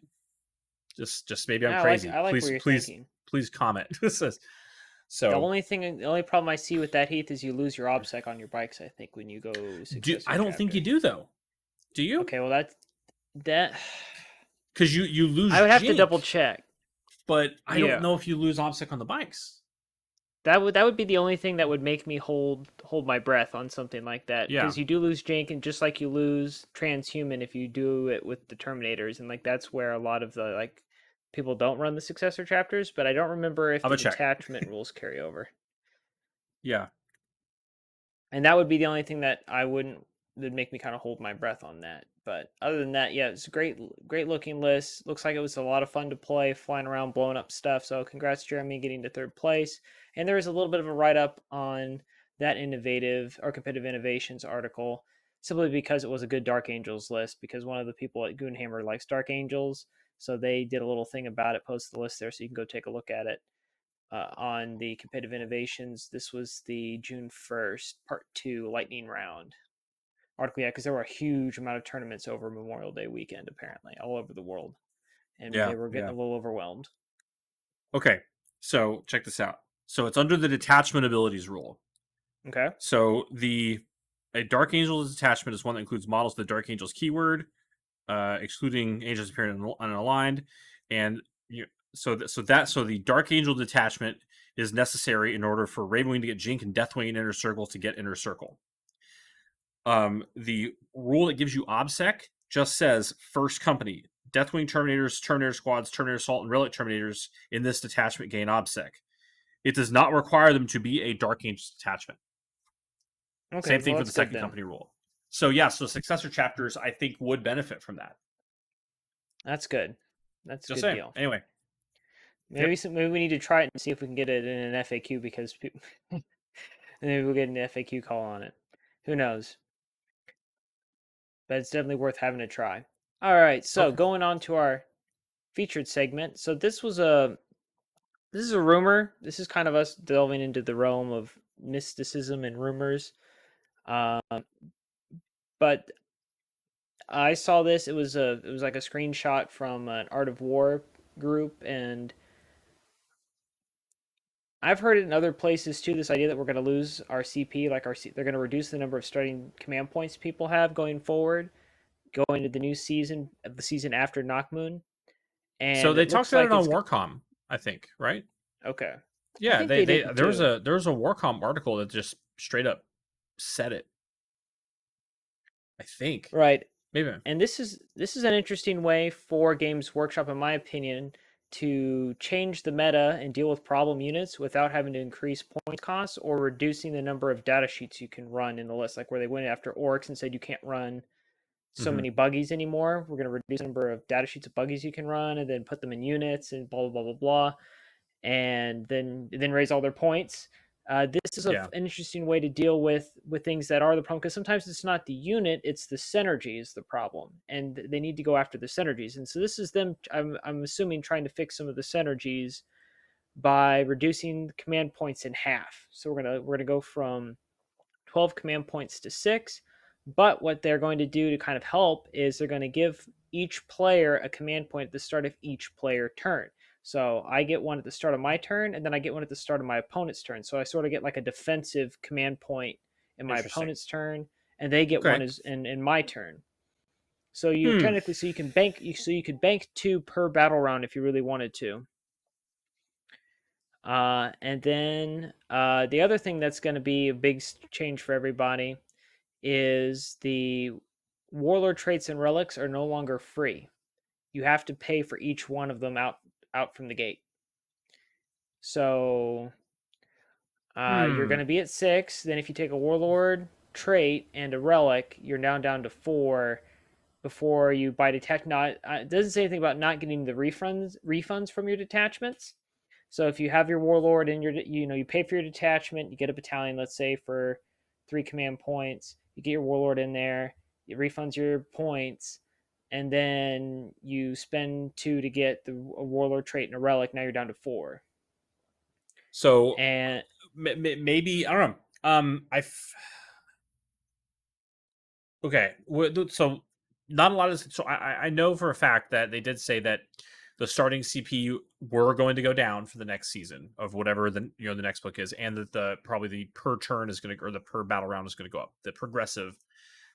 Speaker 2: Just maybe I'm
Speaker 1: I like
Speaker 2: crazy.
Speaker 1: I like where
Speaker 2: Please
Speaker 1: you're
Speaker 2: please
Speaker 1: thinking.
Speaker 2: please comment.
Speaker 1: The
Speaker 2: So
Speaker 1: only thing, the only problem I see with that, Heath, is you lose your obsec on your bikes. I think when you go
Speaker 2: I
Speaker 1: successor
Speaker 2: don't think you
Speaker 1: chapter.
Speaker 2: do though. Do you?
Speaker 1: Okay, well that
Speaker 2: Because you lose
Speaker 1: I would have to double
Speaker 2: Jink,
Speaker 1: check.
Speaker 2: but I don't
Speaker 1: Yeah,
Speaker 2: know if you lose OPSEC on the bikes.
Speaker 1: that would be the only thing that would make me hold my breath on something like that,
Speaker 2: Yeah,
Speaker 1: because you do lose Jink, and just like you lose transhuman if you do it with the Terminators, and like that's where a lot of the like people don't run the successor chapters. But I don't remember if
Speaker 2: I'm
Speaker 1: the
Speaker 2: a check.
Speaker 1: detachment rules carry over.
Speaker 2: Yeah,
Speaker 1: And that would be the only thing that I wouldn't would make me kind of hold my breath on that. But other than that, yeah, it's a great looking list. Looks like it was a lot of fun to play, flying around, blowing up stuff. So congrats, Jeremy, getting to third place. And there was a little bit of a write up on that innovative or competitive innovations article, simply because it was a good Dark Angels list. Because one of the people at Goonhammer likes Dark Angels, so they did a little thing about it, posted the list there, so you can go take a look at it on the competitive innovations. This was the June 1st, part two, lightning round article. Yeah, because there were a huge amount of tournaments over Memorial Day weekend, apparently, all over the world. And
Speaker 2: yeah,
Speaker 1: they were getting
Speaker 2: yeah.
Speaker 1: a little overwhelmed.
Speaker 2: Okay, so check this out. So it's under the detachment abilities rule.
Speaker 1: Okay.
Speaker 2: So a Dark Angels detachment is one that includes models with the Dark Angels keyword, excluding angels appearing unaligned, and so the Dark Angel detachment is necessary in order for Ravenwing to get Jink and Deathwing and Inner Circle to get Inner Circle. The rule that gives you OBSEC just says first company. Deathwing Terminators, Terminator Squads, Terminator Assault, and Relic Terminators in this detachment gain OBSEC. It does not require them to be a Dark Angels detachment.
Speaker 1: Okay.
Speaker 2: Same thing
Speaker 1: Well,
Speaker 2: for
Speaker 1: that's
Speaker 2: the
Speaker 1: good
Speaker 2: second
Speaker 1: then.
Speaker 2: company rule. So yeah, so successor chapters I think would benefit from that.
Speaker 1: That's good. That's a
Speaker 2: Just
Speaker 1: good
Speaker 2: saying.
Speaker 1: deal.
Speaker 2: Anyway, yep.
Speaker 1: Maybe we need to try it and see if we can get it in an FAQ, because maybe we'll get an FAQ call on it. Who knows? But it's definitely worth having a try. All right. So
Speaker 2: Okay.
Speaker 1: going on to our featured segment. So this is a rumor. This is kind of us delving into the realm of mysticism and rumors. Um, but I saw this. It was like a screenshot from an Art of War group, and I've heard it in other places too. This idea that we're going to lose our CP, like they're going to reduce the number of starting command points people have going forward, going to the new season, the season after Knockmoon,
Speaker 2: So
Speaker 1: and
Speaker 2: they
Speaker 1: it
Speaker 2: talked
Speaker 1: looks
Speaker 2: about it
Speaker 1: like
Speaker 2: on
Speaker 1: it's
Speaker 2: Warcom, I think, right?
Speaker 1: okay. I
Speaker 2: Yeah,
Speaker 1: think they
Speaker 2: they
Speaker 1: did
Speaker 2: there
Speaker 1: too.
Speaker 2: there was a Warcom article that just straight up said it. I think
Speaker 1: Right.
Speaker 2: maybe.
Speaker 1: And this is an interesting way for Games Workshop, in my opinion, to change the meta and deal with problem units without having to increase point costs or reducing the number of data sheets you can run in the list. Like where they went after orcs and said you can't run so
Speaker 2: Hmm.
Speaker 1: many buggies anymore. We're going to reduce the number of data sheets of buggies you can run, and then put them in units and blah blah blah blah blah, and then raise all their points. This is
Speaker 2: Yeah.
Speaker 1: an interesting way to deal with things that are the problem, because sometimes it's not the unit, it's the synergy is the problem, and they need to go after the synergies. And so this is them. I'm assuming trying to fix some of the synergies by reducing command points in half. So we're gonna go from 12 command points to 6. But what they're going to do to kind of help is they're going to give each player a command point at the start of each player turn. So I get one at the start of my turn, and then I get one at the start of my opponent's turn. So I sort of get like a defensive command point in my
Speaker 2: Interesting.
Speaker 1: opponent's turn, and they get one
Speaker 2: Okay.
Speaker 1: as in my turn. So you
Speaker 2: Hmm.
Speaker 1: technically, so you can bank, so you could bank 2 per battle round if you really wanted to. And then the other thing that's going to be a big change for everybody is the warlord traits and relics are no longer free. You have to pay for each one of them out from the gate. So you're going
Speaker 2: Hmm.
Speaker 1: to be at 6. Then if you take a warlord trait and a relic, you're down to 4 before you buy detach. Not it doesn't say anything about not getting the refunds from your detachments. So if you have your warlord and you pay for your detachment, you get a battalion, let's say for 3 command points, you get your warlord in there, it refunds your points, and then you spend 2 to get a warlord trait and a relic. Now you're down to 4,
Speaker 2: So
Speaker 1: and
Speaker 2: maybe I don't know. Okay. So not a lot of. So I know for a fact that they did say that the starting CPU were going to go down for the next season of whatever the next book is, and that the probably the per turn is going to, or the per battle round is going to go up. The progressive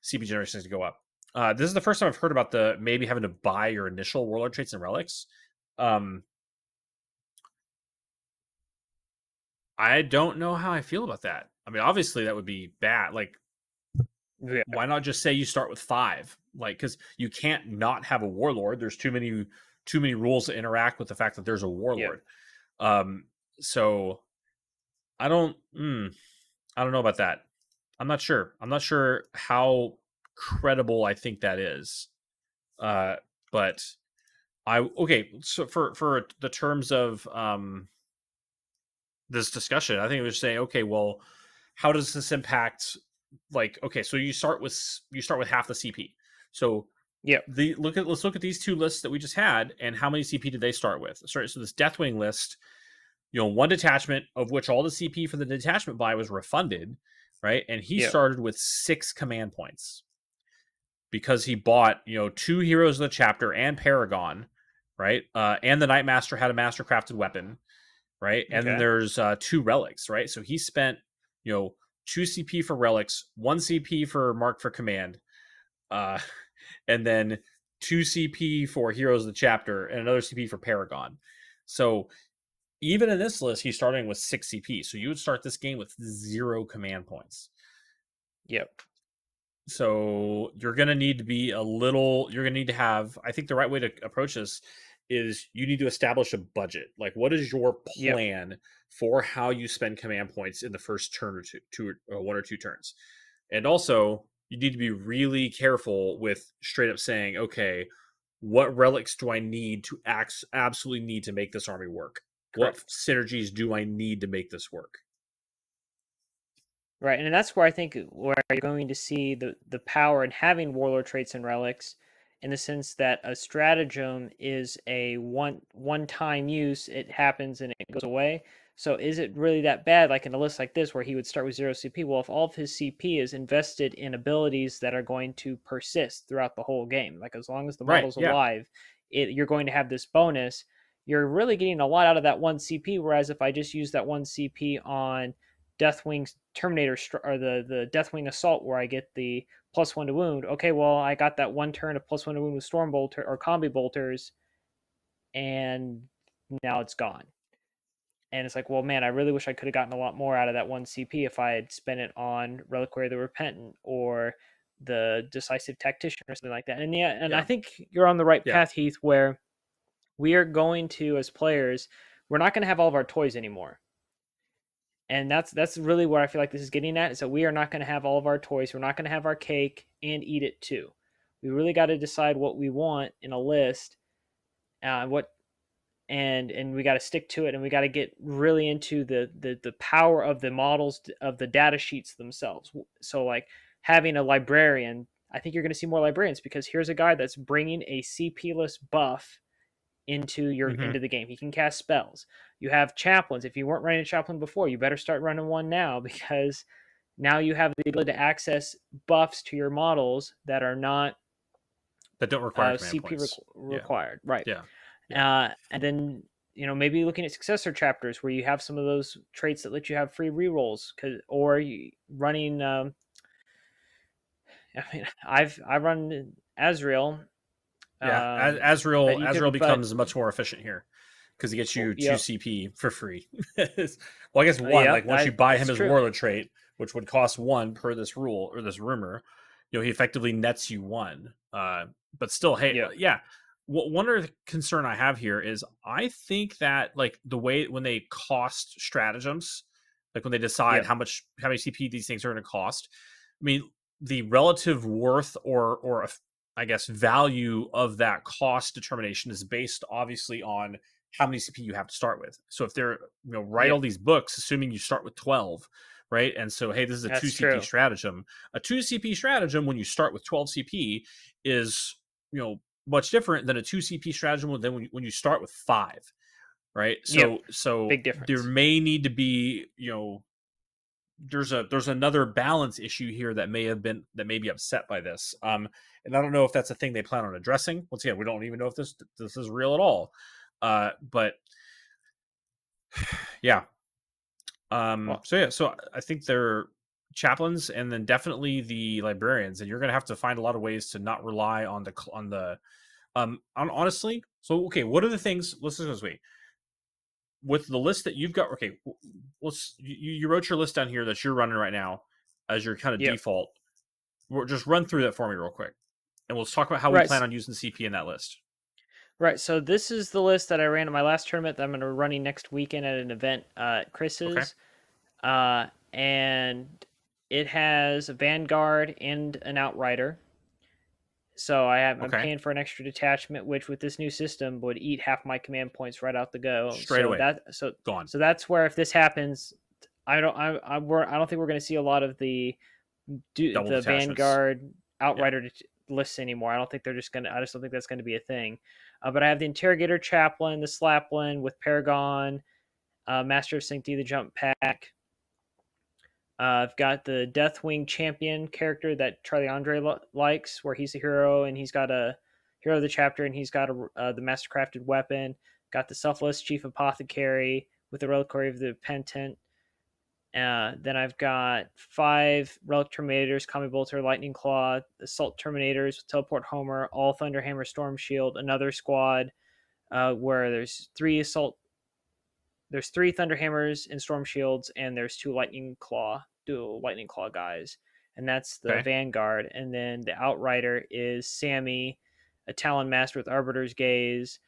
Speaker 2: CP generation is going to go up. This is the first time I've heard about the maybe having to buy your initial warlord traits and relics. Um, I don't know how I feel about that. I mean, obviously that would be bad. Like,
Speaker 1: yeah,
Speaker 2: why not just say you start with 5? Like, because you can't not have a warlord. There's too many rules to interact with the fact that there's a
Speaker 1: yeah,
Speaker 2: warlord. Um, so I don't, I don't know about that. I'm not sure. I'm not sure how credible I think that is. Uh, but I okay. So for the terms of this discussion, I think it was saying, okay, well, how does this impact? Like, okay, so you start with half the CP. So
Speaker 1: yeah,
Speaker 2: let's look at these two lists that we just had, and how many CP did they start with? Sorry, so this Deathwing list, one detachment of which all the CP for the detachment buy was refunded, right? And he
Speaker 1: yeah.
Speaker 2: started with 6 command points because he bought 2 heroes of the chapter and Paragon, right? And the Nightmaster had a mastercrafted weapon, right? And then
Speaker 1: Okay,
Speaker 2: there's 2 relics, right? So he spent you know 2 CP for relics, 1 CP for mark for command, uh, and then 2 CP for heroes of the chapter, and another CP for Paragon. So even in this list, he's starting with 6 CP. So you would start this game with 0 command points.
Speaker 1: yep,
Speaker 2: So you're going to need to be a little, you're going to need to have, I think the right way to approach this is you need to establish a budget. Like, what is your
Speaker 1: yep.
Speaker 2: plan for how you spend command points in the first turn or one or two turns? And also, you need to be really careful with straight up saying, okay, what relics do I need to absolutely need to make this army work? What
Speaker 1: Correct.
Speaker 2: synergies do I need to make this work?
Speaker 1: Right, and that's where I think where you're going to see the power in having warlord traits and relics, in the sense that a stratagem is a one time use. It happens and it goes away. So is it really that bad, like in a list like this, where he would start with 0 CP? Well, if all of his CP is invested in abilities that are going to persist throughout the whole game, like as long as the
Speaker 2: Right.
Speaker 1: model's
Speaker 2: Yeah.
Speaker 1: alive, you're going to have this bonus. You're really getting a lot out of that 1 CP. Whereas if I just use that 1 CP on Deathwing's Terminator or the Deathwing Assault, where I get the +1 to wound, okay, well, I got that 1 turn of +1 to wound with Storm Bolter or Combi Bolters, and now it's gone. And it's like, well, man, I really wish I could have gotten a lot more out of that 1 CP if I had spent it on Reliquary of the Repentant or the Decisive Tactician or something like that. And yeah, and I
Speaker 2: Yeah.
Speaker 1: think you're on the right
Speaker 2: Yeah.
Speaker 1: path, Heath, where we are going to, as players, we're not going to have all of our toys anymore. And that's really where I feel like this is getting at, is that we are not going to have all of our toys. We're not going to have our cake and eat it too. We really got to decide what we want in a list, what and we got to stick to it, and we got to get really into the power of the models, of the data sheets themselves. So like having a librarian, I think you're going to see more librarians, because here's a guy that's bringing a CP-less buff
Speaker 2: Hmm.
Speaker 1: into the game. He can cast spells. You have chaplains. If you weren't running a chaplain before, you better start running one now, because now you have the ability to access buffs to your models that are not
Speaker 2: That don't require command
Speaker 1: CP
Speaker 2: points. Yeah.
Speaker 1: required, right?
Speaker 2: Yeah. Yeah.
Speaker 1: And then maybe looking at successor chapters where you have some of those traits that let you have free rerolls, or running. I mean, I run Azrael,
Speaker 2: Yeah.
Speaker 1: but you
Speaker 2: Azrael
Speaker 1: could, but
Speaker 2: becomes much more efficient here because he gets
Speaker 1: well,
Speaker 2: you two
Speaker 1: yeah,
Speaker 2: CP for free. Well, I guess one.
Speaker 1: yeah,
Speaker 2: Like once you buy him
Speaker 1: that's
Speaker 2: his
Speaker 1: true.
Speaker 2: warlord trait, which would cost one per this rule or this rumor, he effectively nets you one. But still, hey,
Speaker 1: Yeah,
Speaker 2: yeah. One other concern I have here is I think that like the way when they cost stratagems, like when they decide
Speaker 1: yeah,
Speaker 2: how many CP these things are going to cost. I mean, the relative worth or I guess value of that cost determination is based obviously on how many CP you have to start with. So if they're write
Speaker 1: yeah,
Speaker 2: all these books assuming you start with 12, right? And so hey, this is a 2
Speaker 1: that's
Speaker 2: CP
Speaker 1: true.
Speaker 2: stratagem. A 2 CP stratagem when you start with 12 CP is much different than a 2 CP stratagem when you start with 5, right?
Speaker 1: Yep,
Speaker 2: So
Speaker 1: big
Speaker 2: there
Speaker 1: difference.
Speaker 2: may need to be there's another balance issue here that may be upset by this. And I don't know if that's a thing they plan on addressing. Once again, we don't even know if this is real at all. But yeah.
Speaker 1: Well,
Speaker 2: So yeah, so I think they're chaplains and then definitely the librarians, and you're gonna have to find a lot of ways to not rely on honestly. So okay, what are the things? Let's just wait with the list that you've got. Okay, let's you wrote your list down here that you're running right now as your kind of
Speaker 1: yep,
Speaker 2: default. Just run through that for me real quick, and we'll talk about how we
Speaker 1: right,
Speaker 2: plan on using CP in that list.
Speaker 1: right. So this is the list that I ran in my last tournament that I'm going to be running next weekend at an event,
Speaker 2: Okay.
Speaker 1: Chris's. And it has a Vanguard and an Outrider. So I'm
Speaker 2: Okay.
Speaker 1: paying for an extra detachment, which with this new system would eat half my command points right out the go.
Speaker 2: Straight away. Gone.
Speaker 1: So that's where, if this happens, I don't think we're going to see a lot of
Speaker 2: Double
Speaker 1: the
Speaker 2: detachments.
Speaker 1: Vanguard
Speaker 2: Yeah.
Speaker 1: Outrider lists anymore. I don't think they're just gonna. I just don't think that's going to be a thing. But I have the Interrogator Chaplain, the Slaplin with Paragon, Master of Sanctity, the Jump Pack. I've got the Deathwing Champion character that Charlie Andre likes, where he's a hero and he's got a hero of the chapter, and he's got the Mastercrafted weapon. Got the Selfless Chief Apothecary with the Reliquary of the Repentant. Then I've got 5 Relic Terminators, Common Bolter, Lightning Claw, Assault Terminators with Teleport Homer, all Thunderhammer, Storm Shield, another squad where there's 3 Thunderhammers and Storm Shields, and there's 2 dual Lightning Claw guys, and that's the
Speaker 2: Okay.
Speaker 1: Vanguard. And then the Outrider is Sammy, a Talon Master with Arbiter's Gaze,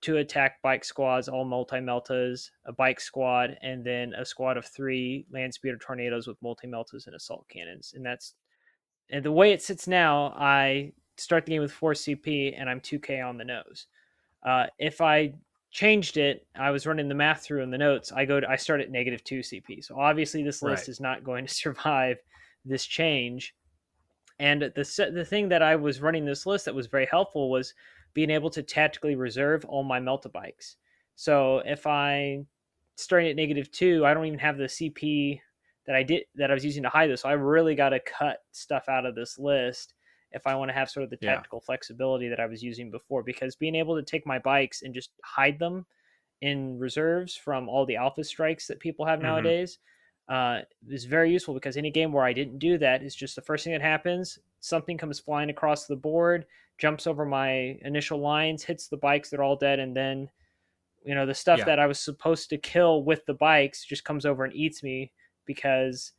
Speaker 1: 2 attack bike squads, all multi-meltas, a bike squad, and then a squad of 3 land speeder tornadoes with multi-meltas and assault cannons. And the way it sits now, I start the game with 4 CP and I'm 2K on the nose. If I changed it, I was running the math through in the notes. I start at -2 CP. So obviously this list
Speaker 2: Right.
Speaker 1: is not going to survive this change. And the thing that I was running this list that was very helpful was being able to tactically reserve all my melta bikes. So if I starting at -2, I don't even have the CP that I was using to hide this. So I really got to cut stuff out of this list if I want to have sort of the
Speaker 2: Yeah.
Speaker 1: tactical flexibility that I was using before. Because being able to take my bikes and just hide them in reserves from all the alpha strikes that people have
Speaker 2: Hmm.
Speaker 1: nowadays is very useful, because any game where I didn't do that is just the first thing that happens. Something comes flying across the board, jumps over my initial lines, hits the bikes, they're all dead, and then the stuff
Speaker 2: Yeah.
Speaker 1: that I was supposed to kill with the bikes just comes over and eats me because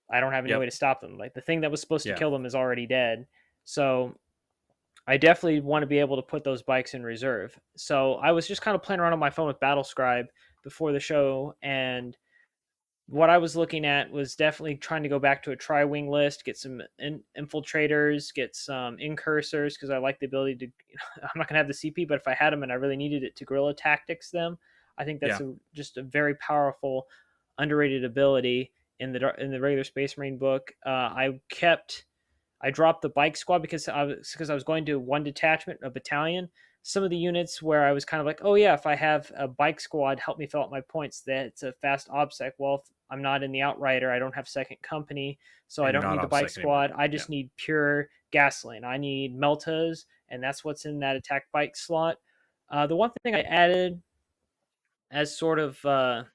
Speaker 1: I don't have any way
Speaker 2: Yep.
Speaker 1: to stop them. Like the thing that was supposed to
Speaker 2: Yeah.
Speaker 1: kill them is already dead. So I definitely want to be able to put those bikes in reserve. So I was just kind of playing around on my phone with Battlescribe before the show, and what I was looking at was definitely trying to go back to a tri-wing list, get some infiltrators, get some incursors, because I like the ability to. I'm not going to have the CP, but if I had them and I really needed it to guerrilla tactics them, I think that's
Speaker 2: Yeah.
Speaker 1: just a very powerful, underrated ability in the regular Space Marine book. I dropped the bike squad because I was going to one detachment, a battalion. Some of the units where I was kind of like, oh yeah, if I have a bike squad help me fill out my points, that's a fast obsec. Well, if I'm not in the outrider, I don't have second company, so I
Speaker 2: And you're
Speaker 1: don't
Speaker 2: not
Speaker 1: need the bike
Speaker 2: obsec anymore.
Speaker 1: squad. I
Speaker 2: Yeah.
Speaker 1: just need pure gasoline. I need meltas, and that's what's in that attack bike slot. The one thing I added as sort of that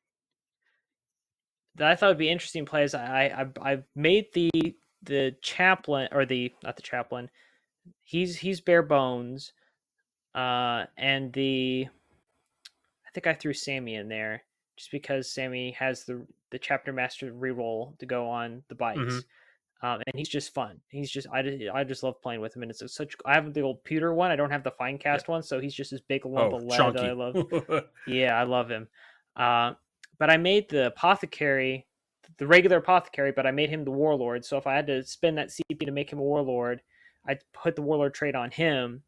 Speaker 1: I thought would be interesting play is I made the chaplain, or the not the chaplain. He's bare bones. And I think I threw Sammy in there just because Sammy has the chapter master reroll to go on the
Speaker 2: Hmm.
Speaker 1: bikes. And he's just fun. I just love playing with him, and it's such. I have the old pewter one. I don't have the fine
Speaker 2: Yeah.
Speaker 1: cast one, so he's just this big lump
Speaker 2: Oh,
Speaker 1: of lead that I
Speaker 2: chunky.
Speaker 1: love. Yeah, I love him. Uh, but I made the apothecary, the regular apothecary, but I made him the warlord. So if I had to spend that CP to make him a warlord, I'd put the warlord trait on him.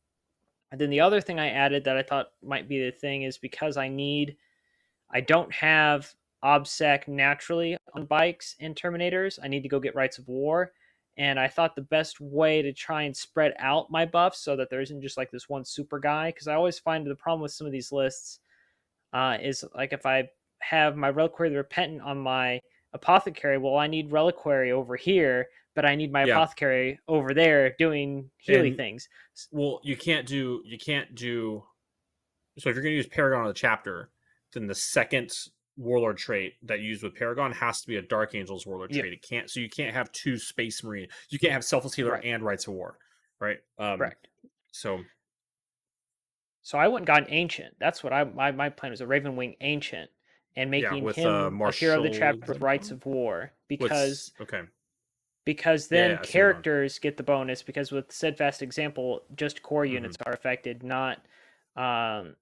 Speaker 1: And then the other thing I added that I thought might be the thing is because I don't have OBSEC naturally on bikes and Terminators. I need to go get Rights of War. And I thought the best way to try and spread out my buffs so that there isn't just like this one super guy, because I always find the problem with some of these lists is like if I have my Reliquary of the Repentant on my Apothecary, well, I need Reliquary over here, but I need my
Speaker 2: Yeah.
Speaker 1: Apothecary over there doing Healy
Speaker 2: And
Speaker 1: things.
Speaker 2: well, you can't do. So if you're going to use Paragon of the chapter, then the second warlord trait that you use with Paragon has to be a Dark Angel's warlord
Speaker 1: Yep,
Speaker 2: trait. It can't. So you can't have two Space Marine. You can't have Selfless Healer
Speaker 1: right,
Speaker 2: and Rights of War, right?
Speaker 1: correct.
Speaker 2: So
Speaker 1: So I went and got an ancient. That's what my plan was, a Raven Wing ancient, and
Speaker 2: yeah,
Speaker 1: making
Speaker 2: with
Speaker 1: him a hero of the
Speaker 2: Marshall
Speaker 1: chapter with Rights
Speaker 2: Exemplar.
Speaker 1: of War,
Speaker 2: With
Speaker 1: because
Speaker 2: okay, yeah,
Speaker 1: then
Speaker 2: yeah, I see what you're going.
Speaker 1: characters get the bonus, because with steadfast example just core
Speaker 2: Mm-hmm.
Speaker 1: units are affected, um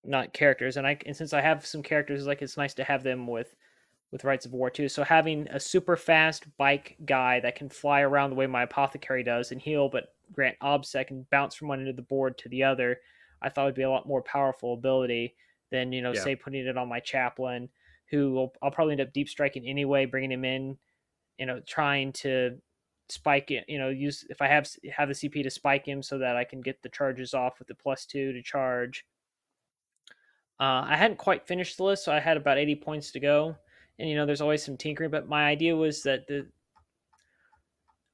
Speaker 1: not characters. And since I have some characters, like it's nice to have them with Rights of War too. So having a super fast bike guy that can fly around the way my apothecary does and heal, but grant obsec and bounce from one end of the board to the other, I thought would be a lot more powerful ability than
Speaker 2: Yeah,
Speaker 1: say putting it on my chaplain, I'll probably end up deep striking anyway, bringing him in, trying to spike it, use if I have the CP to spike him so that I can get the charges off with the +2 to charge. I hadn't quite finished the list, so I had about 80 points to go. And there's always some tinkering, but my idea was that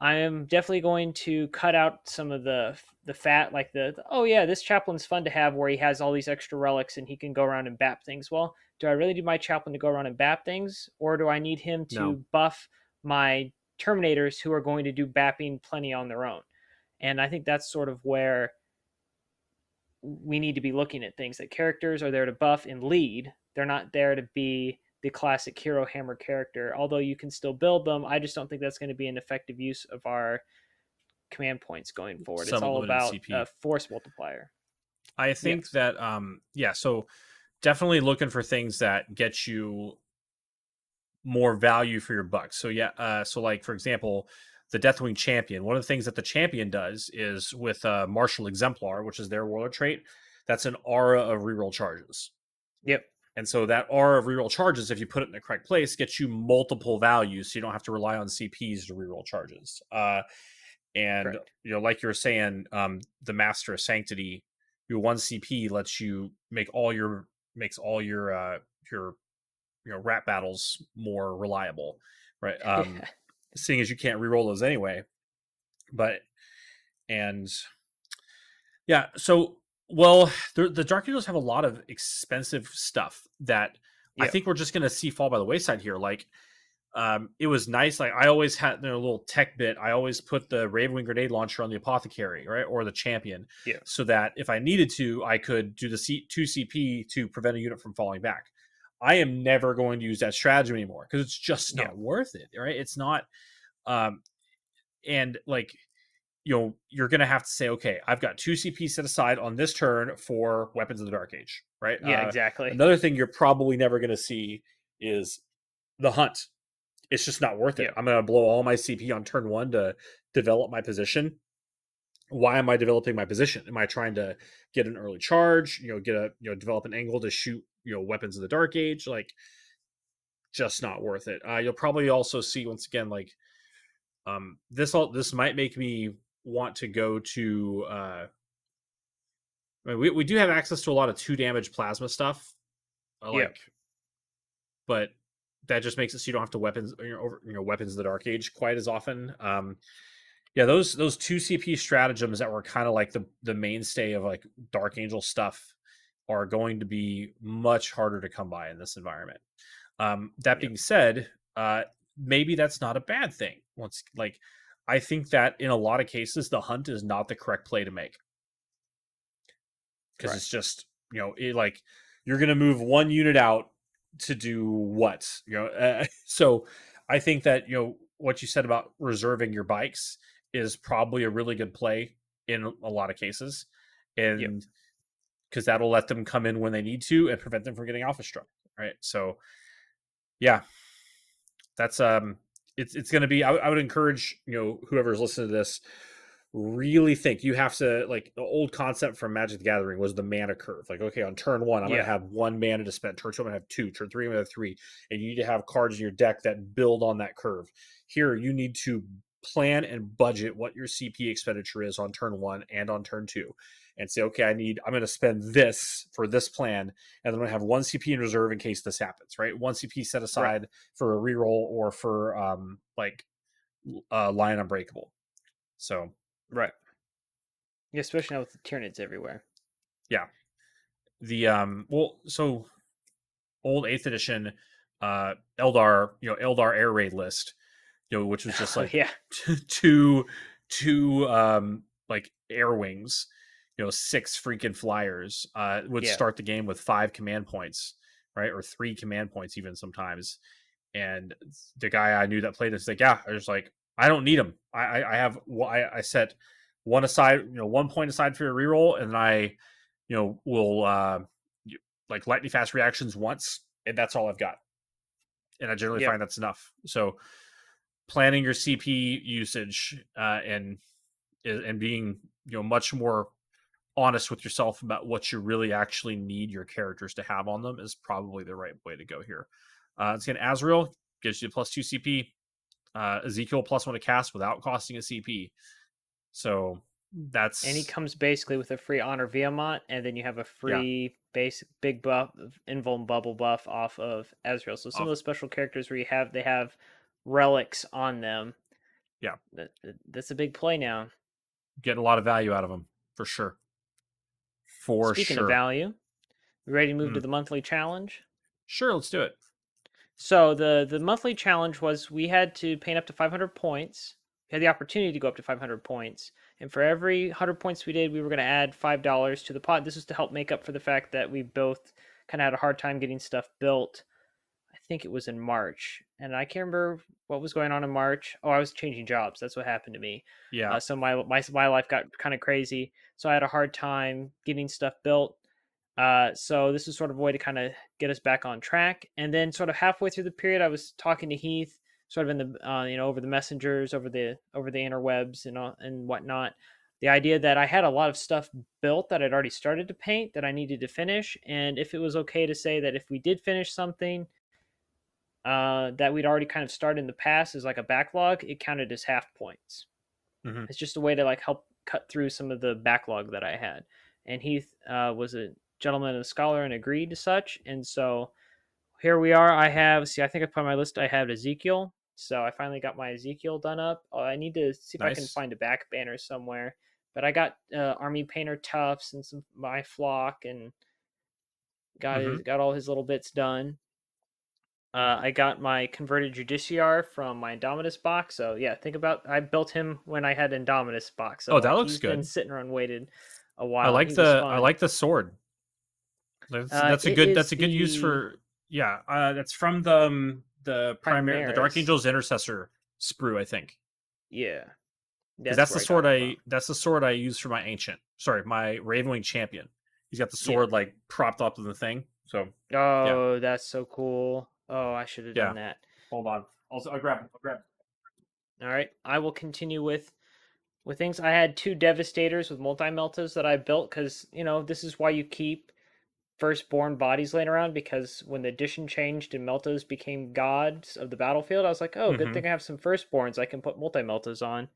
Speaker 1: I am definitely going to cut out some of the fat, like oh yeah, this chaplain's fun to have, where he has all these extra relics and he can go around and bap things. Well, do I really need my chaplain to go around and bap things, or do I need him
Speaker 2: no,
Speaker 1: to buff my Terminators who are going to do bapping plenty on their own? And I think that's sort of where we need to be looking at things. That characters are there to buff and lead. They're not there to be the classic hero hammer character. Although you can still build them, I just don't think that's going to be an effective use of our command points going forward. It's
Speaker 2: some
Speaker 1: all
Speaker 2: limited
Speaker 1: about
Speaker 2: CP.
Speaker 1: force multiplier.
Speaker 2: I think
Speaker 1: Yes.
Speaker 2: that yeah, so definitely looking for things that get you more value for your bucks. So yeah, so like for example, the Deathwing Champion. One of the things that the champion does is with Martial Exemplar, which is their warlord trait, that's an aura of reroll charges.
Speaker 1: Yep.
Speaker 2: And so that aura of reroll charges, if you put it in the correct place, gets you multiple values, so you don't have to rely on CPs to reroll charges. And
Speaker 1: Correct.
Speaker 2: like you were saying, the Master of Sanctity, your one CP lets you make all your makes all your rap battles more reliable, right?
Speaker 1: Yeah.
Speaker 2: Seeing as you can't reroll those anyway. But and yeah, so well, the Dark Angels have a lot of expensive stuff that I
Speaker 1: Yep.
Speaker 2: think we're just gonna see fall by the wayside here. Like, it was nice. Like I always had a little tech bit. I always put the Ravenwing grenade launcher on the apothecary, right, or the champion,
Speaker 1: Yeah.
Speaker 2: so that if I needed to, I could do the two CP to prevent a unit from falling back. I am never going to use that strategy anymore because it's just
Speaker 1: Yeah.
Speaker 2: not worth it, right? It's not, um, and like you're gonna have to say, okay, I've got two CP set aside on this turn for Weapons of the Dark Age, right?
Speaker 1: Yeah. Exactly.
Speaker 2: Another thing you're probably never gonna see is the hunt. It's just not worth it.
Speaker 1: Yep.
Speaker 2: I'm gonna blow all my CP on turn one to develop my position. Why am I developing my position? Am I trying to get an early charge? Get a develop an angle to shoot Weapons of the Dark Age? Like, just not worth it. You'll probably also see once again like this might make me want to go to I mean, we do have access to a lot of 2 damage plasma stuff,
Speaker 1: Yep.
Speaker 2: like, but that just makes it so you don't have to weapons of the Dark Age quite as often. Yeah, those 2 CP stratagems that were kind of like the mainstay of like Dark Angel stuff are going to be much harder to come by in this environment. That
Speaker 1: Yep.
Speaker 2: being said, maybe that's not a bad thing. Once like I think that in a lot of cases the hunt is not the correct play to make because
Speaker 1: Right.
Speaker 2: it's just like you're gonna move one unit out to do what so I think that what you said about reserving your bikes is probably a really good play in a lot of cases,
Speaker 1: Yep.
Speaker 2: and because that'll let them come in when they need to and prevent them from getting alpha struck, right? So yeah, that's it's going to be I would encourage whoever's listening to this really think. You have to, like, the old concept from Magic the Gathering was the mana curve. Like, okay, on turn one I'm going to
Speaker 1: Yeah.
Speaker 2: have 1 mana to spend, turn two I'm going to have 2, turn three I'm going to have 3, and you need to have cards in your deck that build on that curve. Here you need to plan and budget what your CP expenditure is on turn one and on turn two, and say, okay, I'm going to spend this for this plan, and then I'm going to have 1 CP in reserve in case this happens, right? 1 CP set
Speaker 1: Right.
Speaker 2: aside for a reroll or for like Lion Unbreakable. So
Speaker 1: Right. Yeah, especially now with the Tyranids everywhere.
Speaker 2: yeah, the so old 8th edition Eldar, Eldar air raid list, which was just
Speaker 1: Oh
Speaker 2: like
Speaker 1: yeah.
Speaker 2: two like air wings, 6 freaking flyers, would
Speaker 1: Yeah.
Speaker 2: start the game with 5 command points, right? Or 3 command points even sometimes. And the guy I knew that played this, like, yeah, I was like, I don't need them. I have, well, I set one aside, 1 point aside for a reroll, and then I, will like lightning fast reactions once, and that's all I've got. And I generally
Speaker 1: Yep.
Speaker 2: find that's enough. So planning your CP usage, and being much more honest with yourself about what you really actually need your characters to have on them is probably the right way to go here. It's going to Azrael gives you +2 CP. Ezekiel +1 to cast without costing a CP. So
Speaker 1: And he
Speaker 2: that's
Speaker 1: comes basically with a free Honor Viamont, and then you have a
Speaker 2: yeah.
Speaker 1: free basic big buff, invuln bubble buff off of Ezreal. So some of
Speaker 2: Off,
Speaker 1: those special characters where they have relics on them.
Speaker 2: yeah,
Speaker 1: That's a big play now.
Speaker 2: getting a lot of value out of them for sure, for
Speaker 1: Speaking of
Speaker 2: sure.
Speaker 1: value, we ready to move to
Speaker 2: Mm.
Speaker 1: the monthly challenge?
Speaker 2: Sure, let's do it.
Speaker 1: So the monthly challenge was we had to paint up to 500 points. We had the opportunity to go up to 500 points, and for every 100 points we did, we were going to add $5 to the pot. This was to help make up for the fact that we both kind of had a hard time getting stuff built. I think it was in March, and I can't remember what was going on in March. Oh, I was changing jobs. That's what happened to me.
Speaker 2: Yeah,
Speaker 1: So my life got kind of crazy. So I had a hard time getting stuff built. So this is sort of a way to kind of get us back on track. And then sort of halfway through the period, I was talking to Heath, sort of in the over the messengers, over the interwebs and whatnot. The idea that I had a lot of stuff built that I'd already started to paint that I needed to finish, and if it was okay to say that if we did finish something that we'd already kind of started in the past as like a backlog, it counted as half points.
Speaker 2: hmm
Speaker 1: It's just a way to like help cut through some of the backlog that I had. And Heath was a gentleman and a scholar and agreed to such. And so here we are. I think I put on my list, I have Ezekiel. So I finally got my Ezekiel done up. I need to see if I can
Speaker 2: Nice.
Speaker 1: find a back banner somewhere. But I got Army Painter Tufts and some my flock and
Speaker 2: Mm-hmm.
Speaker 1: got all his little bits done. I got my converted Judiciar from my Indominus box. So yeah, think about I built him when I had Indominus box.
Speaker 2: Oh,
Speaker 1: So
Speaker 2: that
Speaker 1: like
Speaker 2: looks
Speaker 1: he's been
Speaker 2: good.
Speaker 1: sitting around waited a while, and he was
Speaker 2: I
Speaker 1: fun.
Speaker 2: like the sword. That's a
Speaker 1: It
Speaker 2: good
Speaker 1: is
Speaker 2: use
Speaker 1: the
Speaker 2: for, yeah. That's from the Dark
Speaker 1: Primaris.
Speaker 2: Angels Intercessor sprue, I think.
Speaker 1: Yeah,
Speaker 2: Because
Speaker 1: that's where I got it from.
Speaker 2: that's the sword I use for my ancient. Sorry, my Ravenwing champion. He's got the
Speaker 1: Yeah.
Speaker 2: sword like propped up in the thing. So yeah,
Speaker 1: Oh, that's so cool. Oh, I should have done
Speaker 2: yeah.
Speaker 1: that.
Speaker 2: Hold on. Also, I'll grab. I'll grab.
Speaker 1: All right, I will continue with things. I had two Devastators with multi meltas that I built because this is why you keep firstborn bodies laying around, because when the edition changed and meltas became gods of the battlefield, I was like, oh, good
Speaker 2: Mm-hmm.
Speaker 1: thing I have some firstborns I can put multi meltas on.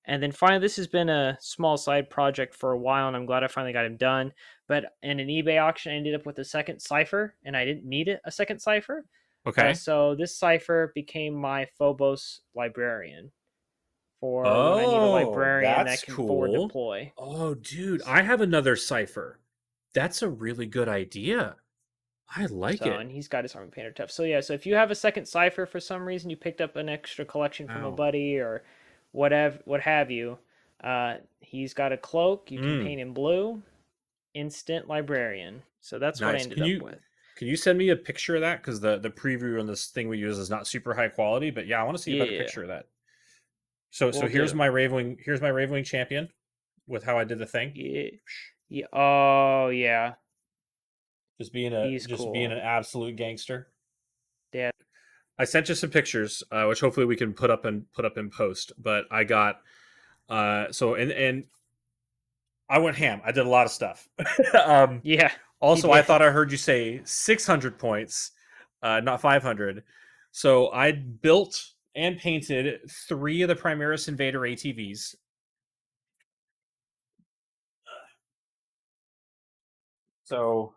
Speaker 1: And then finally, this has been a small side project for a while, and I'm glad I finally got him done. But in an eBay auction, I ended up with a second cipher, and I didn't need it a second cipher.
Speaker 2: Okay.
Speaker 1: So this cipher became my Phobos librarian for when I need a
Speaker 2: Oh,
Speaker 1: librarian that
Speaker 2: that's
Speaker 1: can forward
Speaker 2: cool.
Speaker 1: deploy.
Speaker 2: Oh, dude, I have another cipher. That's a really good idea. I like
Speaker 1: So,
Speaker 2: it.
Speaker 1: and he's got his armor painter tough. So yeah, so if you have a second cipher for some reason, you picked up an extra collection from a
Speaker 2: Wow.
Speaker 1: buddy or whatever, what have you, he's got a cloak. You can
Speaker 2: Mm,
Speaker 1: paint him blue. Instant librarian. So that's what I
Speaker 2: nice.
Speaker 1: ended up with.
Speaker 2: Can you send me a picture of that? Because the preview on this thing we use is not super high quality, but yeah, I want to see a better
Speaker 1: Yeah,
Speaker 2: picture of that. So
Speaker 1: we'll do.
Speaker 2: Here's my Ravenwing champion with how I did the thing.
Speaker 1: Yeah, yeah. Oh yeah, he's
Speaker 2: Just being
Speaker 1: cool.
Speaker 2: an absolute gangster.
Speaker 1: Yeah,
Speaker 2: I sent you some pictures, which hopefully we can put up in post. But I got and I went ham. I did a lot of stuff. um,
Speaker 1: yeah. He
Speaker 2: Also, I
Speaker 1: did.
Speaker 2: thought I heard you say 600 points, not 500. So I built and painted three of the Primaris Invader ATVs. So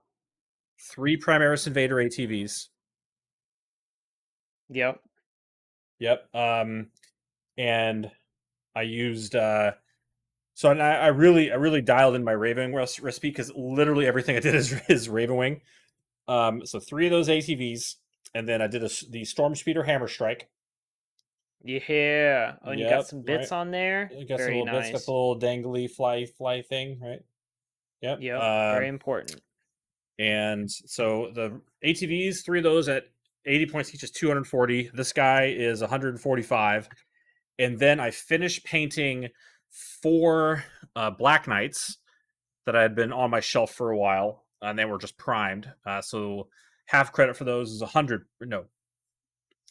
Speaker 2: three Primaris Invader ATVs.
Speaker 1: Yep.
Speaker 2: Yep. And I used so I really dialed in my Raven recipe because literally everything I did is Ravenwing. So three of those ATVs, and then I did the Storm Speeder Hammer Strike.
Speaker 1: Yeah. Oh, and you got
Speaker 2: Yep,
Speaker 1: some
Speaker 2: right.
Speaker 1: bits on there.
Speaker 2: I got some
Speaker 1: Very
Speaker 2: little bits. Got the
Speaker 1: nice.
Speaker 2: little dangly fly thing, right? Yep.
Speaker 1: Yep. Very important.
Speaker 2: And so the ATVs, three of those at 80 points each is 240. This guy is 145. And then I finished painting four Black Knights that I had been on my shelf for a while, and they were just primed. So half credit for those is 100. No,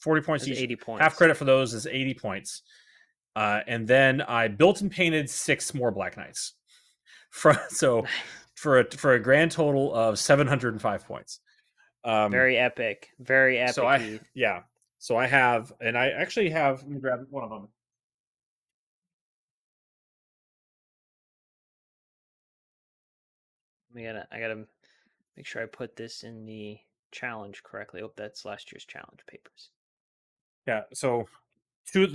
Speaker 2: 40 points
Speaker 1: That's
Speaker 2: each.
Speaker 1: 80
Speaker 2: Half
Speaker 1: points.
Speaker 2: credit for those is 80 points. And then I built and painted six more Black Knights. So
Speaker 1: Nice.
Speaker 2: for a grand total of 705 points. Um,
Speaker 1: Very epic. Very
Speaker 2: so
Speaker 1: epic,
Speaker 2: I
Speaker 1: Heath.
Speaker 2: yeah. So I have, and I actually have. Let me grab one of them.
Speaker 1: I gotta make sure I put this in the challenge correctly. Oh, that's last year's challenge papers.
Speaker 2: Yeah. So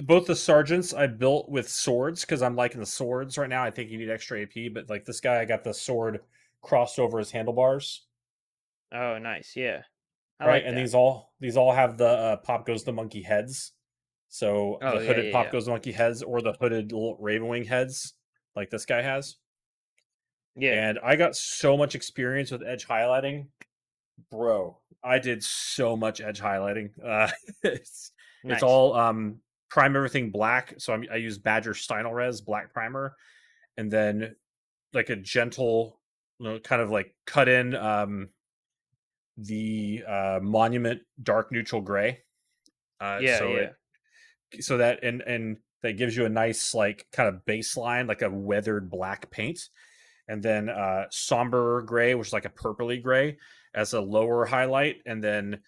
Speaker 2: both the sergeants I built with swords because I'm liking the swords right now. I think you need extra AP, but like this guy, I got the sword crossed over his handlebars.
Speaker 1: Oh, nice. Yeah. I
Speaker 2: Right,
Speaker 1: like
Speaker 2: and
Speaker 1: that.
Speaker 2: these all have the pop goes the monkey heads. So
Speaker 1: Oh,
Speaker 2: the
Speaker 1: yeah,
Speaker 2: hooded
Speaker 1: yeah,
Speaker 2: pop
Speaker 1: yeah.
Speaker 2: goes the monkey heads or the hooded little Ravenwing heads, like this guy has.
Speaker 1: Yeah.
Speaker 2: And I got so much experience with edge highlighting, bro. I did so much edge highlighting. It's
Speaker 1: Nice.
Speaker 2: all prime everything black. So I use Badger Steinelres black primer, and then like a gentle, kind of like cut in the monument dark neutral gray.
Speaker 1: Yeah, yeah.
Speaker 2: So that and that gives you a nice like kind of baseline, like a weathered black paint, and then somber gray, which is like a purpley gray, as a lower highlight, and then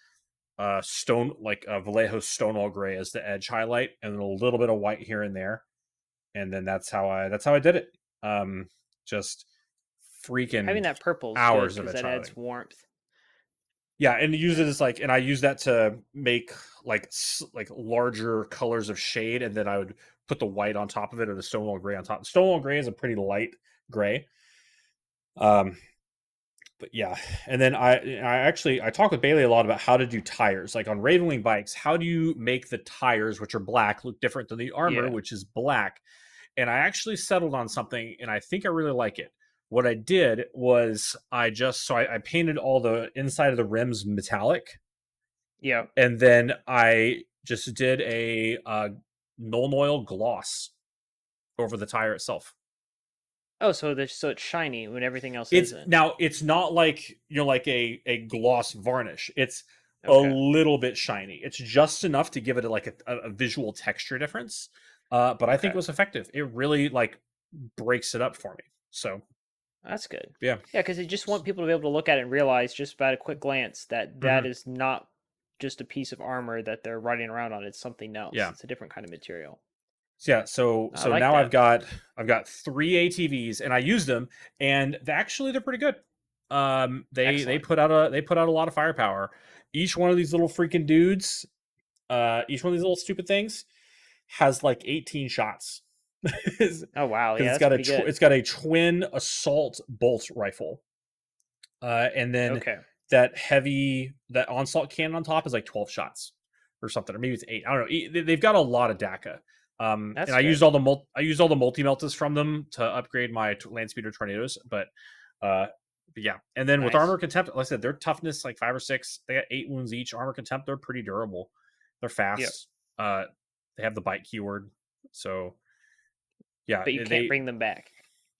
Speaker 2: stone like Vallejo Stonewall gray as the edge highlight, and then a little bit of white here and there, and then that's how I did it. Just freaking
Speaker 1: Having that purple is good
Speaker 2: hours of
Speaker 1: because
Speaker 2: it
Speaker 1: that adds
Speaker 2: trialing.
Speaker 1: warmth.
Speaker 2: Yeah, and use it
Speaker 1: Yeah.
Speaker 2: as like, and I use that to make like larger colors of shade, and then I would put the white on top of it or the Stonewall Gray on top. Stonewall Gray is a pretty light gray. Um, but yeah, and then I talk with Bailey a lot about how to do tires, like on Ravenwing bikes. How do you make the tires, which are black, look different than the armor,
Speaker 1: Yeah.
Speaker 2: which is black? And I actually settled on something, and I think I really like it. What I did was I painted all the inside of the rims metallic,
Speaker 1: Yeah.
Speaker 2: and then I just did a Nuln Oil gloss over the tire itself.
Speaker 1: Oh, so it's shiny when everything else
Speaker 2: It's
Speaker 1: isn't.
Speaker 2: now it's not like like a gloss varnish. It's a
Speaker 1: Okay.
Speaker 2: little bit shiny. It's just enough to give it like a visual texture difference. But I think it
Speaker 1: Okay.
Speaker 2: was effective. It really like breaks it up for me. So
Speaker 1: That's good.
Speaker 2: yeah.
Speaker 1: Yeah, because you just want people to be able to look at it and realize just by a quick glance that that
Speaker 2: Hmm.
Speaker 1: is not just a piece of armor that they're riding around on. It's something else.
Speaker 2: Yeah.
Speaker 1: It's a different kind of material.
Speaker 2: So yeah, so
Speaker 1: I
Speaker 2: so
Speaker 1: like
Speaker 2: now
Speaker 1: that.
Speaker 2: I've got three ATVs and I use them and actually they're pretty good. They
Speaker 1: Excellent.
Speaker 2: put out a lot of firepower. Each one of these little freaking dudes, each one of these little stupid things has like 18 shots. Because
Speaker 1: Oh wow, yeah,
Speaker 2: it's
Speaker 1: that's
Speaker 2: got
Speaker 1: pretty good.
Speaker 2: it's got a twin assault bolt rifle. And then
Speaker 1: Okay,
Speaker 2: that onslaught cannon on top is like 12 shots or something, or maybe it's 8. I don't know. They've got a lot of DACA. And
Speaker 1: that's
Speaker 2: I used
Speaker 1: good.
Speaker 2: all the I used all the multi meltas from them to upgrade my land speeder tornadoes, uh but yeah. And then with
Speaker 1: Nice.
Speaker 2: armor contempt, like I said, their toughness like 5 or 6. They got 8 wounds each. Armor contempt, they're pretty durable. They're
Speaker 1: Yep.
Speaker 2: fast. They have the bite keyword, so yeah,
Speaker 1: But you can't bring them back.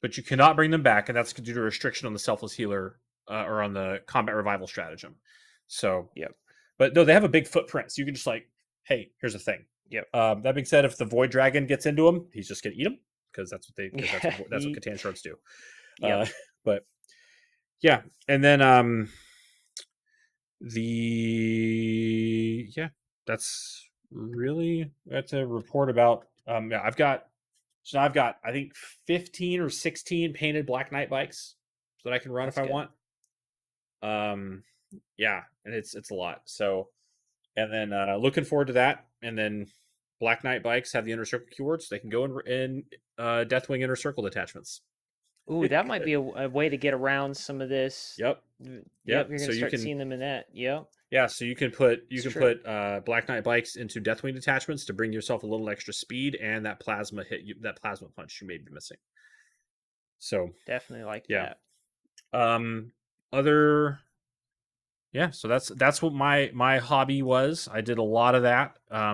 Speaker 2: but you cannot bring them back, and that's due to restriction on the selfless healer or on the combat revival stratagem. So,
Speaker 1: Yep.
Speaker 2: but no, they have a big footprint, so you can just like, hey, here's the thing.
Speaker 1: Yep.
Speaker 2: That being said, if the void dragon gets into him, he's just gonna eat him because
Speaker 1: Yeah.
Speaker 2: that's what Catan shards do. Uh,
Speaker 1: Yep.
Speaker 2: but yeah, and then the yeah, that's really that's a report about. Yeah, I've got I think 15 or 16 painted Black Knight bikes that I can run if
Speaker 1: That's
Speaker 2: I
Speaker 1: good.
Speaker 2: want. Um, yeah, and it's a lot. So and then looking forward to that. And then Black Knight bikes have the inner circle keywords. So they can go in Deathwing inner circle detachments.
Speaker 1: Ooh, that might be a way to get around some of this.
Speaker 2: Yep,
Speaker 1: Yep,
Speaker 2: yep.
Speaker 1: you're
Speaker 2: So
Speaker 1: gonna
Speaker 2: you
Speaker 1: start
Speaker 2: can
Speaker 1: seeing them in that. Yep,
Speaker 2: yeah. So you
Speaker 1: it's
Speaker 2: can
Speaker 1: true.
Speaker 2: put Black Knight bikes into Deathwing detachments to bring yourself a little extra speed and that that plasma punch you may be missing. So
Speaker 1: Definitely like
Speaker 2: yeah.
Speaker 1: that.
Speaker 2: Um, other yeah, so that's what my hobby was. I did a lot of that. Like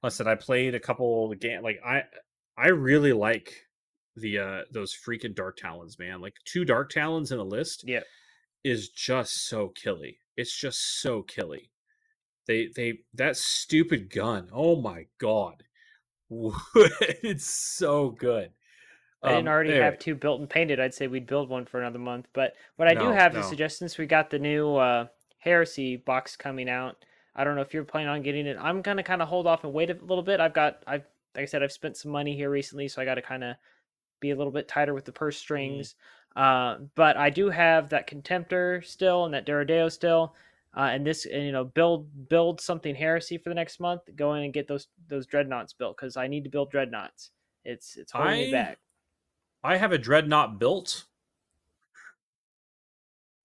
Speaker 2: I said, I played a couple of game like I really like the those freaking Dark Talons, man. Like 2 Dark Talons in a list
Speaker 1: Yep.
Speaker 2: is just so killy. It's just so killy. They that stupid gun. Oh my god. It's so good.
Speaker 1: I didn't already
Speaker 2: Anyway,
Speaker 1: have two built and painted, I'd say we'd build one for another month. But what I do
Speaker 2: no,
Speaker 1: have to
Speaker 2: no.
Speaker 1: suggest, since we got the new Heresy box coming out, I don't know if you're planning on getting it. I'm gonna kind of hold off and wait a little bit. I've like I said, I've spent some money here recently, so I got to kind of be a little bit tighter with the purse
Speaker 2: Mm.
Speaker 1: strings. But I do have that Contemptor still and that Derodeo still. And this, and, build something Heresy for the next month. Go in and get those dreadnoughts built because I need to build dreadnoughts. It's holding me
Speaker 2: I
Speaker 1: back.
Speaker 2: I have a dreadnought built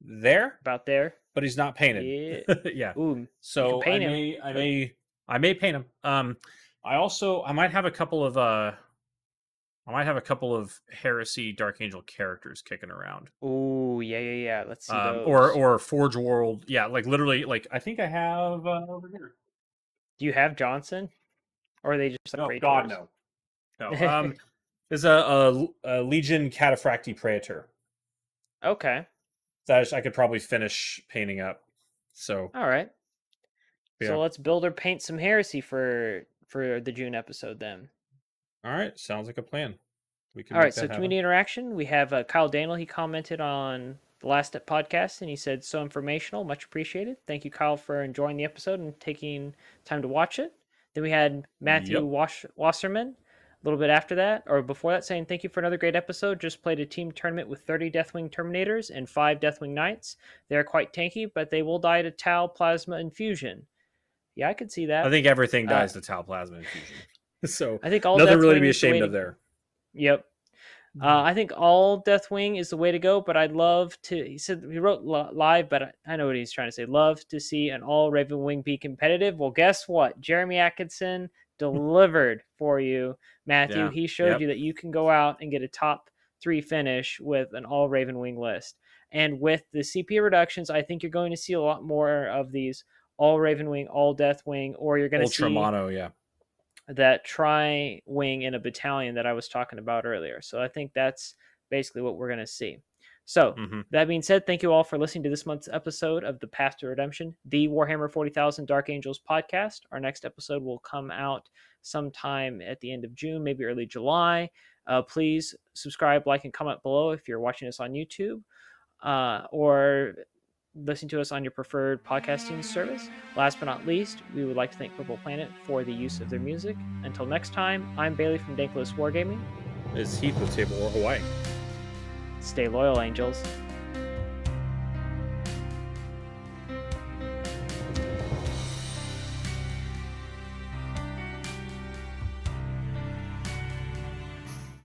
Speaker 2: there,
Speaker 1: About there.
Speaker 2: but he's not painted.
Speaker 1: Yeah.
Speaker 2: Yeah.
Speaker 1: Ooh, you can
Speaker 2: So
Speaker 1: paint him.
Speaker 2: I may paint him. I might have a couple of Heresy Dark Angel characters kicking around.
Speaker 1: Ooh, yeah, yeah, yeah. Let's see those.
Speaker 2: Or Forge World. Yeah, like literally like I think I have over here.
Speaker 1: Do you have Johnson, or are they just like
Speaker 2: No, God
Speaker 1: Praetors?
Speaker 2: no. No. There's a Legion Cataphracti Praetor
Speaker 1: Okay.
Speaker 2: that I could probably finish painting up. So,
Speaker 1: All right.
Speaker 2: yeah.
Speaker 1: So let's build or paint some heresy for the June episode then.
Speaker 2: All right, sounds like a plan. We can
Speaker 1: All right.
Speaker 2: make
Speaker 1: So
Speaker 2: that happen.
Speaker 1: community interaction. We have Kyle Daniel. He commented on the last step podcast and he said so informational, much appreciated. Thank you, Kyle, for enjoying the episode and taking time to watch it. Then we had Matthew
Speaker 2: Yep.
Speaker 1: Wasserman. little bit after that, or before that, saying thank you for another great episode. Just played a team tournament with 30 Deathwing Terminators and 5 Deathwing Knights. They're quite tanky, but they will die to Tau Plasma Infusion. Yeah, I could see
Speaker 2: I
Speaker 1: that.
Speaker 2: think everything
Speaker 1: Uh,
Speaker 2: dies to Tau Plasma Infusion. So
Speaker 1: I think all
Speaker 2: nothing really to
Speaker 1: Deathwing
Speaker 2: be
Speaker 1: is the way
Speaker 2: ashamed
Speaker 1: to.
Speaker 2: of there.
Speaker 1: Yep. I think all Deathwing is the way to go, but I'd love to. He said he wrote live, but I know what he's trying to say. Love to see an all Ravenwing be competitive. Well, guess what? Jeremy Atkinson delivered for you, Matthew.
Speaker 2: Yeah.
Speaker 1: He showed
Speaker 2: Yep.
Speaker 1: you that you can go out and get a top 3 finish with an all Ravenwing list. And with the CP reductions, I think you're going to see a lot more of these all Ravenwing, all Deathwing, or you're going to
Speaker 2: Ultra
Speaker 1: see
Speaker 2: mono. Yeah.
Speaker 1: that tri wing in a battalion that I was talking about earlier. So I think that's basically what we're going to see. So,
Speaker 2: Mm-hmm.
Speaker 1: that being said, thank you all for listening to this month's episode of the Path to Redemption, the Warhammer 40,000 Dark Angels podcast. Our next episode will come out sometime at the end of June, maybe early July. Please subscribe, like, and comment below if you're watching us on YouTube, or listen to us on your preferred podcasting service. Last but not least, we would like to thank Purple Planet for the use of their music. Until next time, I'm Bailey from Dank Wargaming.
Speaker 2: Is Heath with Table War Hawaii.
Speaker 1: Stay loyal, Angels.